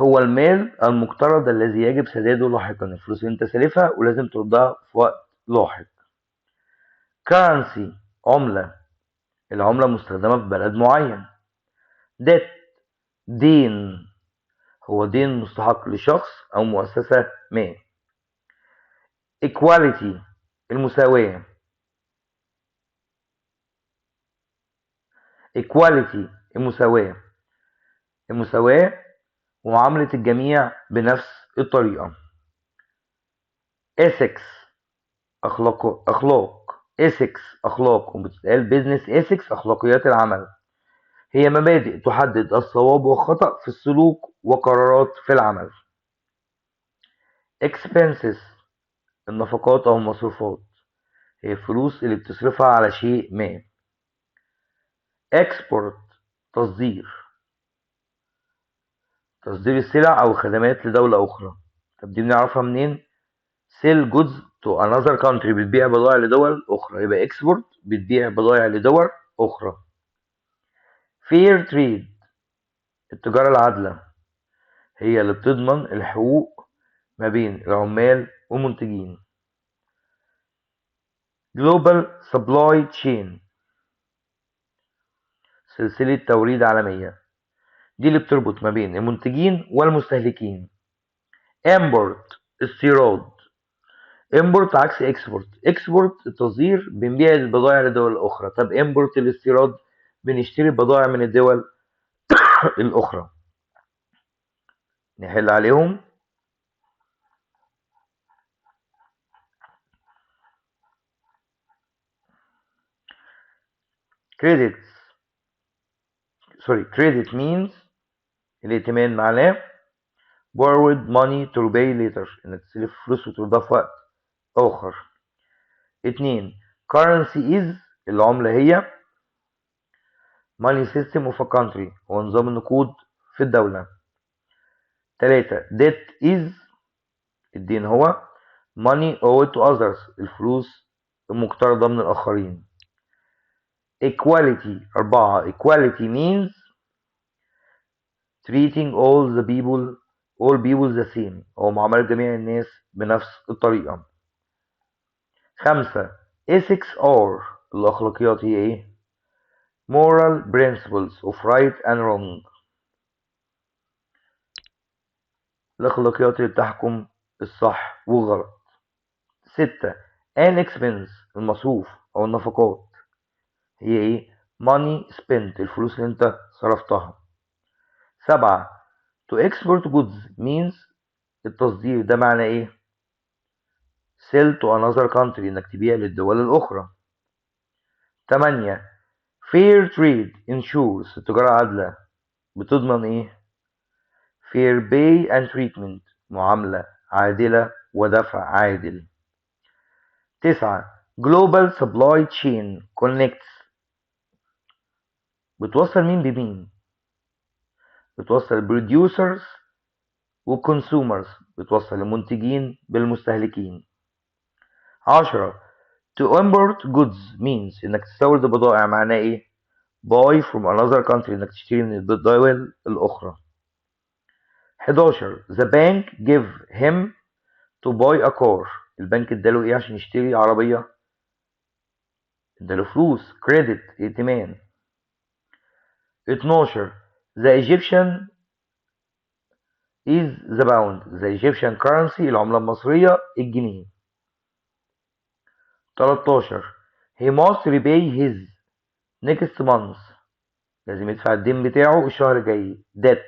هو المال المقترض الذي يجب سداده لاحقا الفلوس اللي انت سالفها ولازم تردها في وقت لاحق. currency عملة العملة مستخدمة في بلد معين. debt دين هو دين مستحق لشخص أو مؤسسة ما. equality المساواة المساواة ومعاملة الجميع بنفس الطريقة. ethics أخلاق أخلاق وبتتقال business ethics أخلاقيات العمل هي مبادئ تحدد الصواب والخطأ في السلوك وقرارات في العمل. expenses النفقات أو المصروفات هي الفلوس اللي بتصرفها على شيء ما. export تصدير السلع أو الخدمات لدولة أخرى. طب دي بنعرفها منين؟ sell goods to another country بتبيع بضائع لدول أخرى يبقى export بتبيع بضائع لدول أخرى. fair trade التجارة العادلة هي اللي بتضمن الحقوق ما بين العمال والمنتجين. global supply chain سلسلة توريد عالمية دي اللي بتربط ما بين المنتجين والمستهلكين. import استيراد import عكس export التصدير بنبيع البضائع لدول الأخرى. طب import الاستيراد بنشتري بضائع من الدول الأخرى. نحل عليهم. credit means الائتمان معناه borrowed money to pay later انك تسلف فلوس وتردها في وقت آخر. 2 currency is العملة هي money system of a country هو نظام النقود في الدولة. 3 debt is الدين هو money owed to others الفلوس المقترضة من الآخرين. equality 4 equality means treating all people the same أو معاملة جميع الناس بنفس الطريقة. 5 ethics are الأخلاقيات هي إيه؟ moral principles of right and wrong الأخلاقيات اللي بتحكم الصح والغلط. 6 an expense المصروف أو النفقات هي إيه؟ money spent الفلوس اللي أنت صرفتها. 7 to export goods means التصدير ده معنى إيه؟ sell to another country إنك تبيع للدول الأخرى. 8 fair trade ensures التجارة عادلة بتضمن إيه؟ fair pay and treatment معاملة عادلة ودفع عادل. 9 global supply chain connects بتوصل مين بمين؟ بتوصل producers وconsumers بتوصل المنتجين بالمستهلكين. 10 to import goods means إنك تستورد بضائع معناه إيه؟ buy from another country إنك تشتري من الدول الأخرى. 11 the bank give him to buy a car البنك اداله إيه عشان يشتري عربية؟ اداله فلوس credit ائتمان. 12 the Egyptian is the pound the Egyptian currency العملة المصرية الجنيه. 13 he must repay his next month لازم يدفع الدين بتاعه الشهر الجاي debt.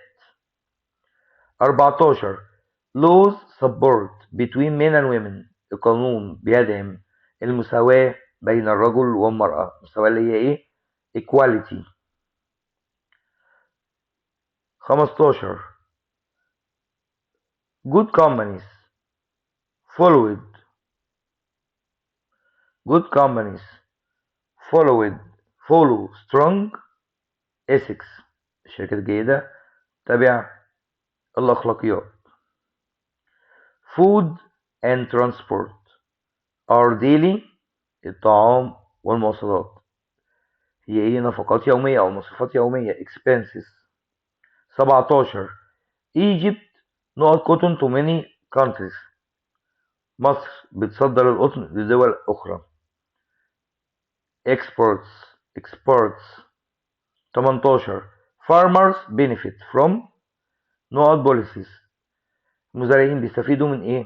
14 laws support between men and women القانون بيدعم المساواة بين الرجل والمرأة المساواة اللي هي ايه equality. 15 good companies followed good companies follow strong ethics الشركات الجيدة تبع الأخلاقيات. food and transport are daily الطعام والمواصلات هي ايه نفقات يومية أو مصروفات يومية expenses. 17 Egypt not cotton to many countries مصر بتصدر القطن لدول أخرى exports. 18 farmers benefit from not policies المزارعين بيستفيدوا من ايه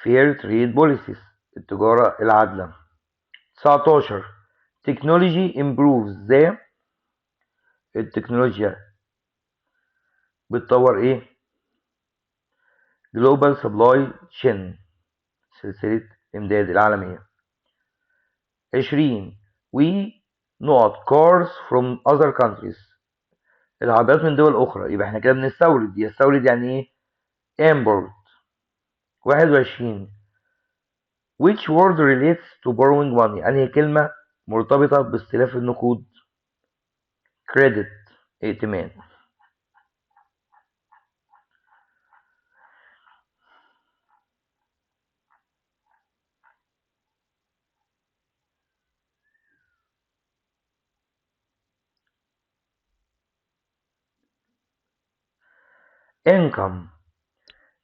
fair trade policies التجارة العادلة. 19 technology improves التكنولوجيا بتطور ايه global supply chain سلسلة امداد العالمية. 20 we not cars from other countries العربيات من دول اخرى يبقى احنا كده بنستورد يستورد يعني ايه import. 21 which word relates to borrowing money انهي كلمة مرتبطة باستلاف النقود credit ائتمان.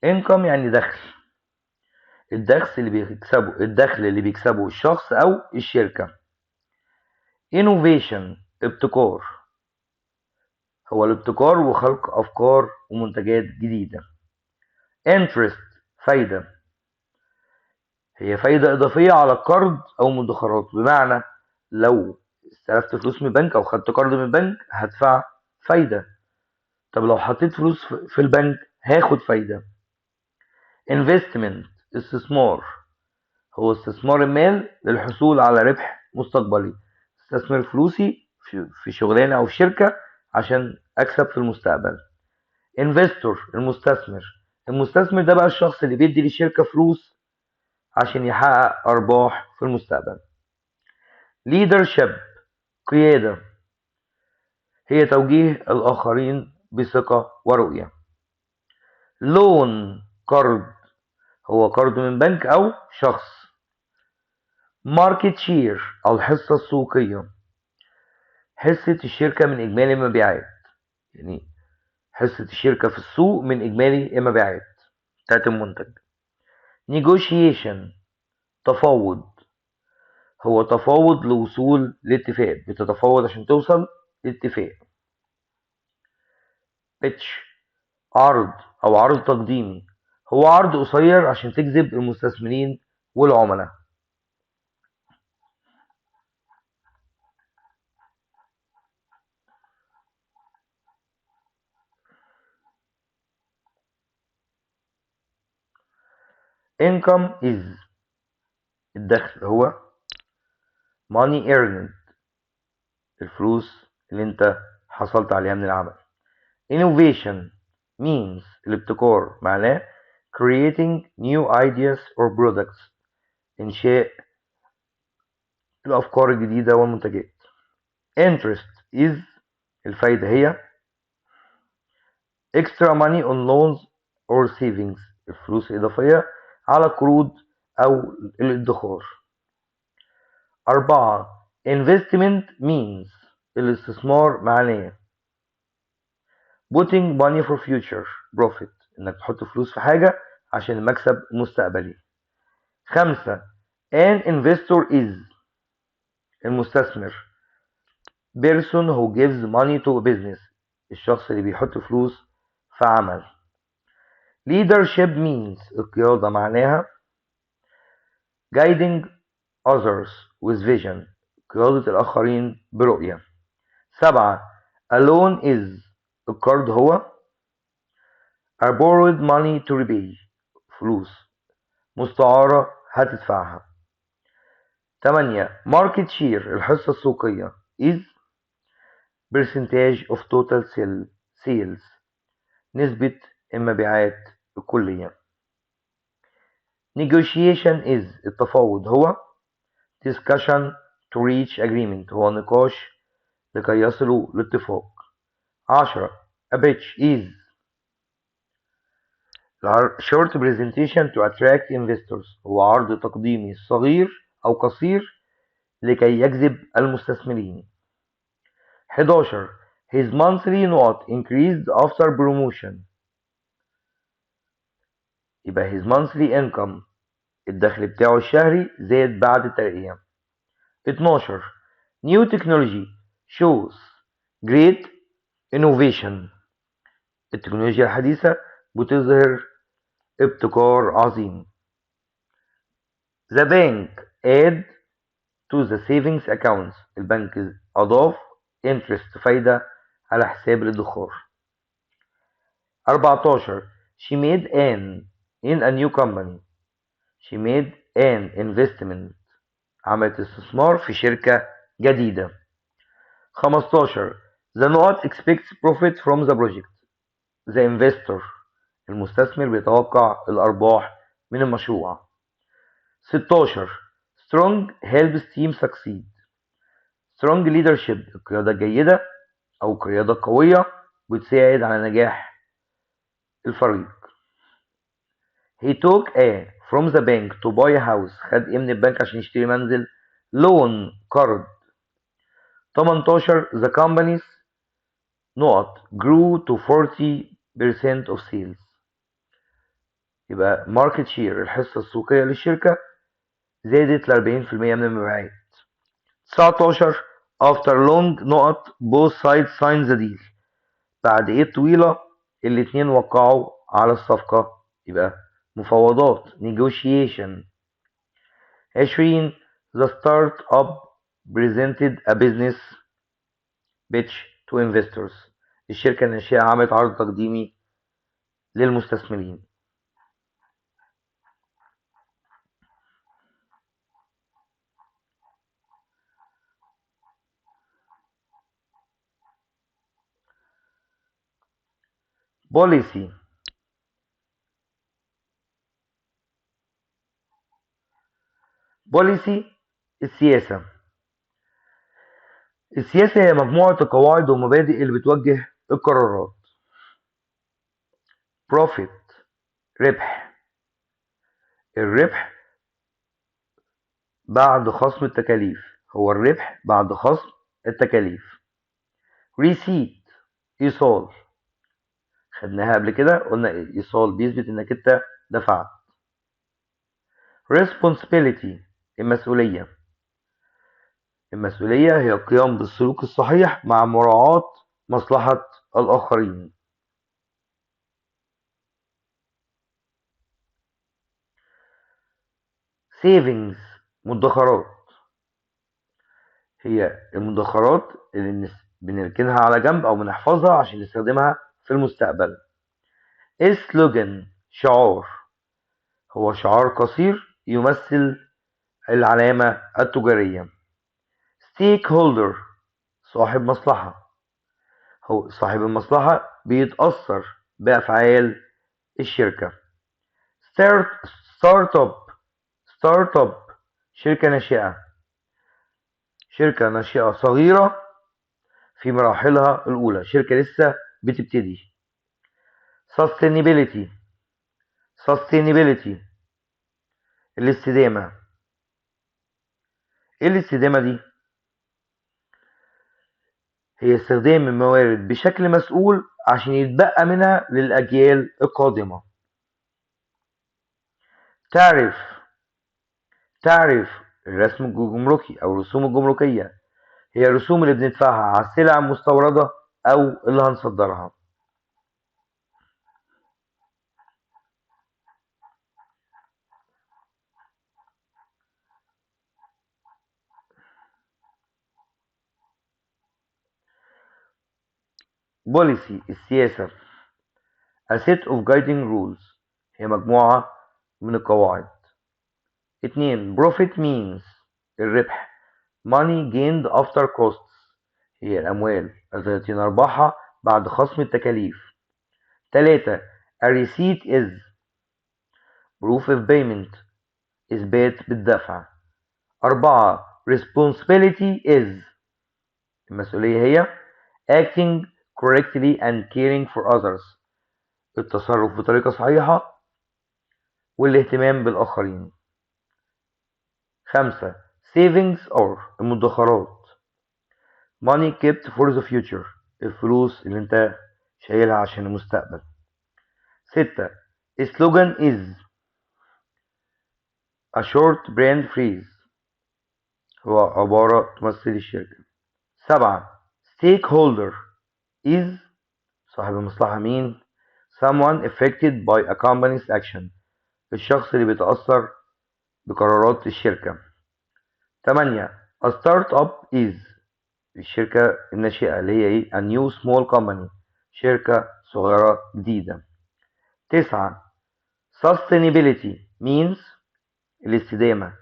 income يعني دخل الدخل اللي بيكسبه الشخص او الشركة. innovation ابتكار هو الابتكار وخلق افكار ومنتجات جديدة. interest فايدة هي فايدة اضافية على القرض او مدخرات بمعنى لو استلفت فلوس من البنك او خدت قرض من البنك هدفع فايدة طب لو حطيت فلوس في البنك هاخد فايدة. investment استثمار هو استثمار المال للحصول على ربح مستقبلي استثمر فلوسي في شغلانة أو في شركة عشان أكسب في المستقبل. investor المستثمر ده بقى الشخص اللي بيدي للشركة فلوس عشان يحقق أرباح في المستقبل. leadership قيادة هي توجيه الآخرين بثقة ورؤية. loan قرض هو قرض من بنك أو شخص. market share الحصة السوقية حصة الشركة من إجمالي المبيعات، يعني حصة الشركة في السوق من إجمالي المبيعات بتاعت المنتج. negotiation تفاوض هو تفاوض لوصول لاتفاق، بتتفاوض عشان توصل لاتفاق. pitch عرض أو عرض تقديمي هو عرض قصير عشان تجذب المستثمرين والعملاء. income is الدخل هو money earned الفلوس اللي انت حصلت عليها من العمل. innovation means الابتكار معناه creating new ideas or products إنشاء الأفكار الجديدة والمنتجات. interest is الفايدة هي extra money on loans or savings الفلوس الإضافية على القروض أو الادخار. 4 investment means الاستثمار معناه putting money for future profit إنك تحط فلوس في حاجة عشان المكسب المستقبلي. 5 an investor is المستثمر person who gives money to a business الشخص اللي بيحط فلوس في عمل. leadership means القيادة معناها guiding others with vision قيادة الآخرين برؤية. 7 alone is القرض هو I borrowed money to repay فلوس مستعارة هتدفعها. 8 market share الحصة السوقية is percentage of total sales نسبة المبيعات الكلية. negotiation is التفاوض هو discussion to reach agreement هو نقاش لكي يصلوا لاتفاق. 10 a pitch is short presentation to attract investors هو عرض تقديمي صغير أو قصير لكي يجذب المستثمرين. 11 his monthly note increased after promotion يبقى his monthly income الدخل بتاعه الشهري زاد بعد الترقية. 12 new technology shows great innovation التكنولوجيا الحديثة بتظهر ابتكار عظيم. the bank add to the savings accounts البنك أضاف interest فايدة على حساب الادخار. 14 she made an in a new company she made an investment عملت استثمار في شركة جديدة. 15 the note expects profit from the project the investor المستثمر بيتوقع الأرباح من المشروع. 16 strong helps team succeed strong leadership القيادة الجيدة أو قيادة قوية بتساعد على نجاح الفريق. he took a from the bank to buy a house خد إيه من البنك عشان يشتري منزل. loan قرض. 18 the company's نقط grew to 40% of sales يبقى market share الحصة السوقية للشركة زادت ل 40% من المبيعات. 19 after long نقط both sides signed the deal بعد ايه طويلة الاتنين وقعوا على الصفقة يبقى مفاوضات negotiation. 20 the startup presented a business pitch to investors الشركة الناشئة عملت عرض تقديمي للمستثمرين. policy policy السياسة. السياسة هي مجموعة القواعد والمبادئ اللي بتوجه القرارات. profit ربح. الربح بعد خصم التكاليف، هو الربح بعد خصم التكاليف. receipt إيصال، خدناها قبل كده، قلنا إيصال بيثبت إنك أنت دفعت. responsibility المسؤولية. المسؤولية هي القيام بالسلوك الصحيح مع مراعاة مصلحة الآخرين. savings مدخرات، هي المدخرات اللي بنركنها على جنب أو بنحفظها عشان نستخدمها في المستقبل. slogan شعار، هو شعار قصير يمثل العلامة التجارية. stakeholder صاحب مصلحة، هو صاحب المصلحة بيتأثر بأفعال الشركة. ستارت اب شركة ناشئة، شركة ناشئة صغيرة في مراحلها الأولى، شركة لسه بتبتدي. sustainability الاستدامة. ايه الاستدامة دي؟ هي استخدام الموارد بشكل مسؤول عشان يتبقى منها للأجيال القادمة. تعرف الرسم الجمركي أو الرسوم الجمركية، هي الرسوم اللي بندفعها على السلع المستوردة أو اللي هنصدرها. بوليسي السياسة. A set of guiding rules هي مجموعة من القواعد. 2. Profit means الربح. Money gained after costs هي الأموال التي نربحها بعد خصم التكاليف. 3. A receipt is proof of payment إثبات بالدفع. 4. Responsibility is المسؤولية هي acting correctly and caring for others التصرف بطريقة صحيحة والاهتمام بالآخرين. 5. Savings or المدخرات money kept for the future الفلوس اللي انت شايلها عشان المستقبل. 6. slogan is a short brand phrase هو عبارة تمثل الشركة. 7. stakeholder is صاحب المصلحة مين؟ someone affected by a company's action الشخص اللي بيتأثر بقرارات الشركة. 8. a startup is الشركة الناشئة اللي هي ايه؟ a new small company شركة صغيرة جديدة. 9. sustainability means الاستدامة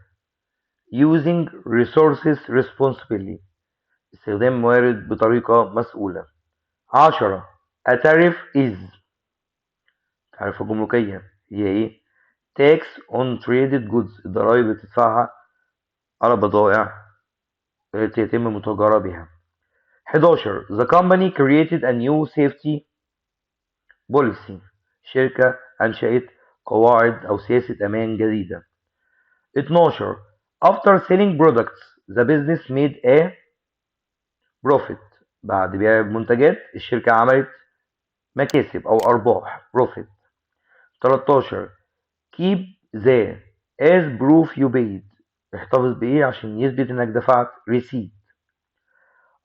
using resources responsibly استخدام الموارد بطريقة مسؤولة. 10. a tariff is تعرفة الجمركية هي ايه؟ tax on traded goods الضرائب اللي بتدفعها على بضائع يتم المتاجرة بها. 11. The company created a new safety policy شركة أنشأت قواعد أو سياسة أمان جديدة. 12. After selling products the business made a profit بعد بيع المنتجات الشركة عملت مكاسب أو أرباح profit. 13. keep the as proof you paid احتفظ بإيه عشان يثبت إنك دفعت receipt.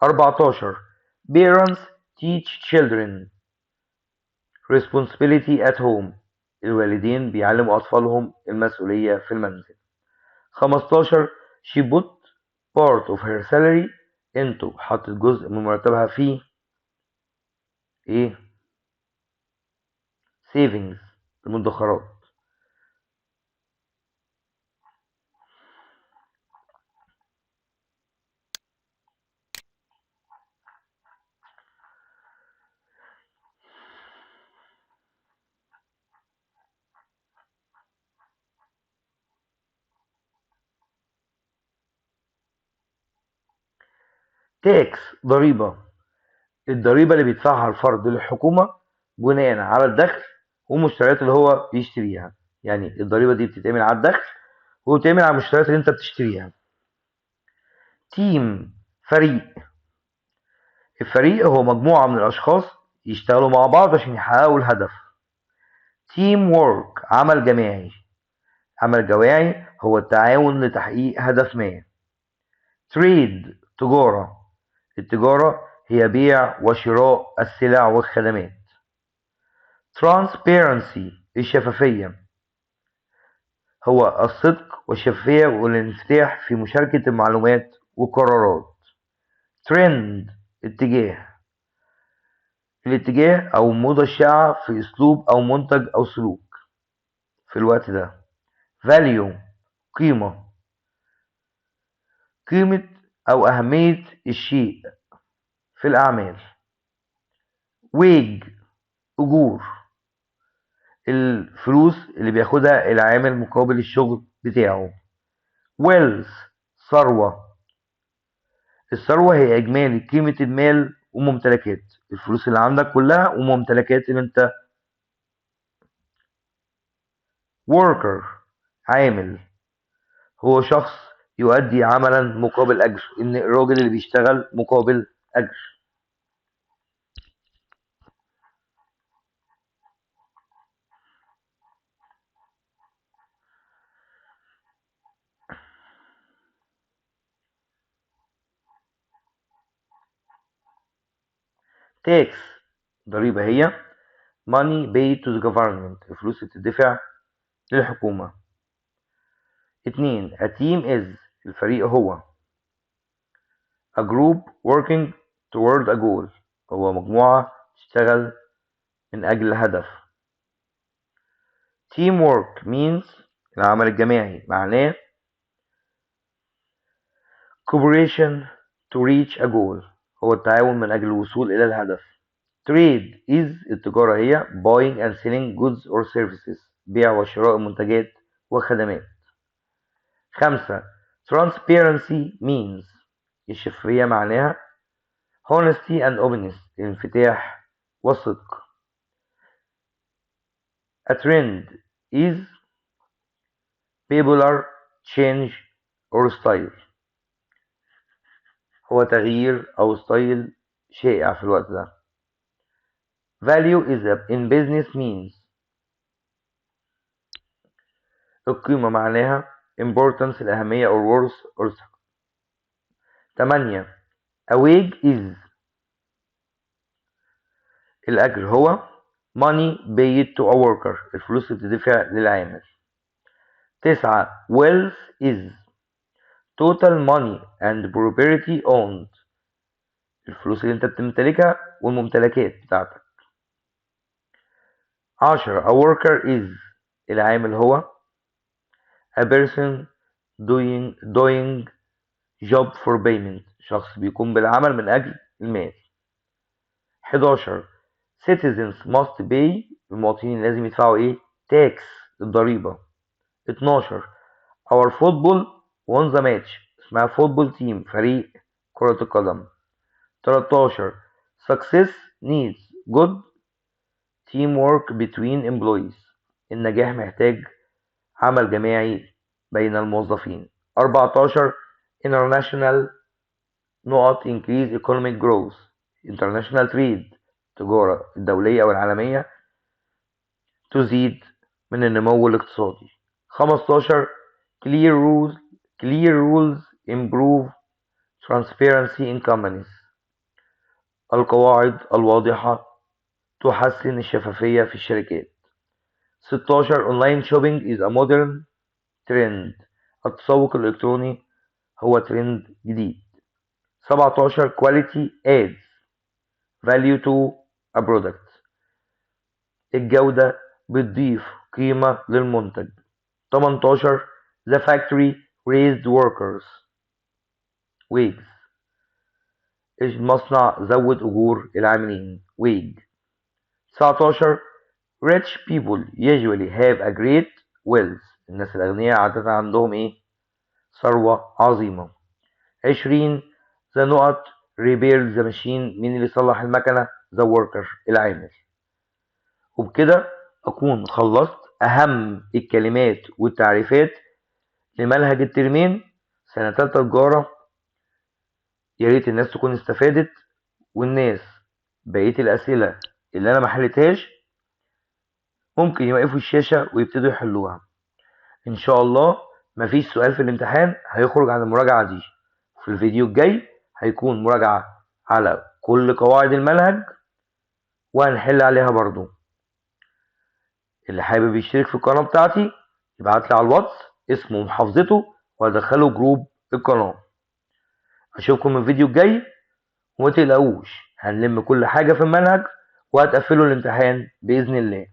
14. parents teach children responsibility at home الوالدين بيعلموا أطفالهم المسؤولية في المنزل. 15. she put part of her salary into حطت جزء من مرتبها في ايه؟ savings المدخرات. tax ضريبة، الضريبة اللي بيدفعها الفرد للحكومة بناء على الدخل والمشتريات اللي هو بيشتريها. يعني الضريبة دي بتتعمل على الدخل وبتتعمل على المشتريات اللي انت بتشتريها. تيم فريق، الفريق هو مجموعة من الأشخاص يشتغلوا مع بعض عشان يحققوا الهدف. تيم وورك عمل جماعي، عمل جماعي هو التعاون لتحقيق هدف ما. تريد تجارة، التجارة هي بيع وشراء السلع والخدمات. Transparency الشفافية، هو الصدق والشفافية والانفتاح في مشاركة المعلومات والقرارات. Trend اتجاه، الاتجاه أو الموضة الشائعة في أسلوب أو منتج أو سلوك في الوقت ده. Value قيمة، قيمة أو أهمية الشيء في الأعمال. Wage أجور، الفلوس اللي بياخدها العامل مقابل الشغل بتاعه. Wealth ثروة، الثروة هي إجمالي قيمة المال وممتلكات، الفلوس اللي عندك كلها وممتلكات اللي انت. worker عامل، هو شخص يؤدي عملا مقابل أجر، إن الراجل اللي بيشتغل مقابل أجر. tax ضريبة هي money paid to the government، الفلوس اللي بتدفع للحكومة. 2. a team is الفريق هو a group working toward a goal، هو مجموعة تشتغل من أجل هدف. teamwork means العمل الجماعي، معناه cooperation to reach a goal، هو التعاون من أجل الوصول إلى الهدف. trade is التجارة هي buying and selling goods or services، بيع وشراء منتجات وخدمات. 5. transparency means الشفافية، معناها honesty and openness، الانفتاح والصدق. a trend is popular change or style، هو تغيير أو ستايل شائع في الوقت ده. value is in business means القيمة، معناها importance الأهمية or worth or. 8. a wage is الأجر هو money paid to a worker، الفلوس اللي بتدفع للعامل. 9. wealth is total money and property owned، الفلوس اللي انت بتمتلكها والممتلكات بتاعتك. 10. a worker is العامل هو a person doing job for payment، شخص بيقوم بالعمل من أجل المال. 11. citizens must pay، المواطنين لازم يدفعوا ايه؟ tax الضريبة. 12. our football won the match، اسمها football team فريق كرة القدم. 13. success needs good teamwork between employees، النجاح محتاج عمل جماعي بين الموظفين. 14. international نقط increase economic growth، international trade التجارة الدولية أو العالمية تزيد من النمو الاقتصادي. 15. clear rules improve transparency in companies، القواعد الواضحة تحسن الشفافية في الشركات. 16. online shopping is a modern trend، التسوق الإلكتروني هو ترند جديد. 17. quality adds value to a product، الجودة بتضيف قيمة للمنتج. 18. the factory raised workers wages، المصنع زود أجور العاملين wage. 19. rich people usually have a great wealth، الناس الأغنياء عادة عندهم إيه؟ ثروة عظيمة. 20. the نقط repair the machine، مين اللي يصلح المكنة؟ the worker، العامل. وبكده أكون خلصت أهم الكلمات والتعريفات لمنهج الترمين سنة تالتة تجارة. يا ريت الناس تكون استفادت، والناس بقية الأسئلة اللي أنا محلتهاش ممكن يوقفوا الشاشة ويبتدوا يحلوها. إن شاء الله مفيش سؤال في الامتحان هيخرج عن المراجعة دي. في الفيديو الجاي هيكون مراجعة على كل قواعد المنهج وهنحل عليها برضو. اللي حابب يشترك في القناة بتاعتي يبعتلي على الواتس اسمه ومحافظته وادخله جروب القناة. اشوفكم الفيديو الجاي، ومتقلقوش هنلم كل حاجة في المنهج وهتقفلوا الامتحان بإذن الله.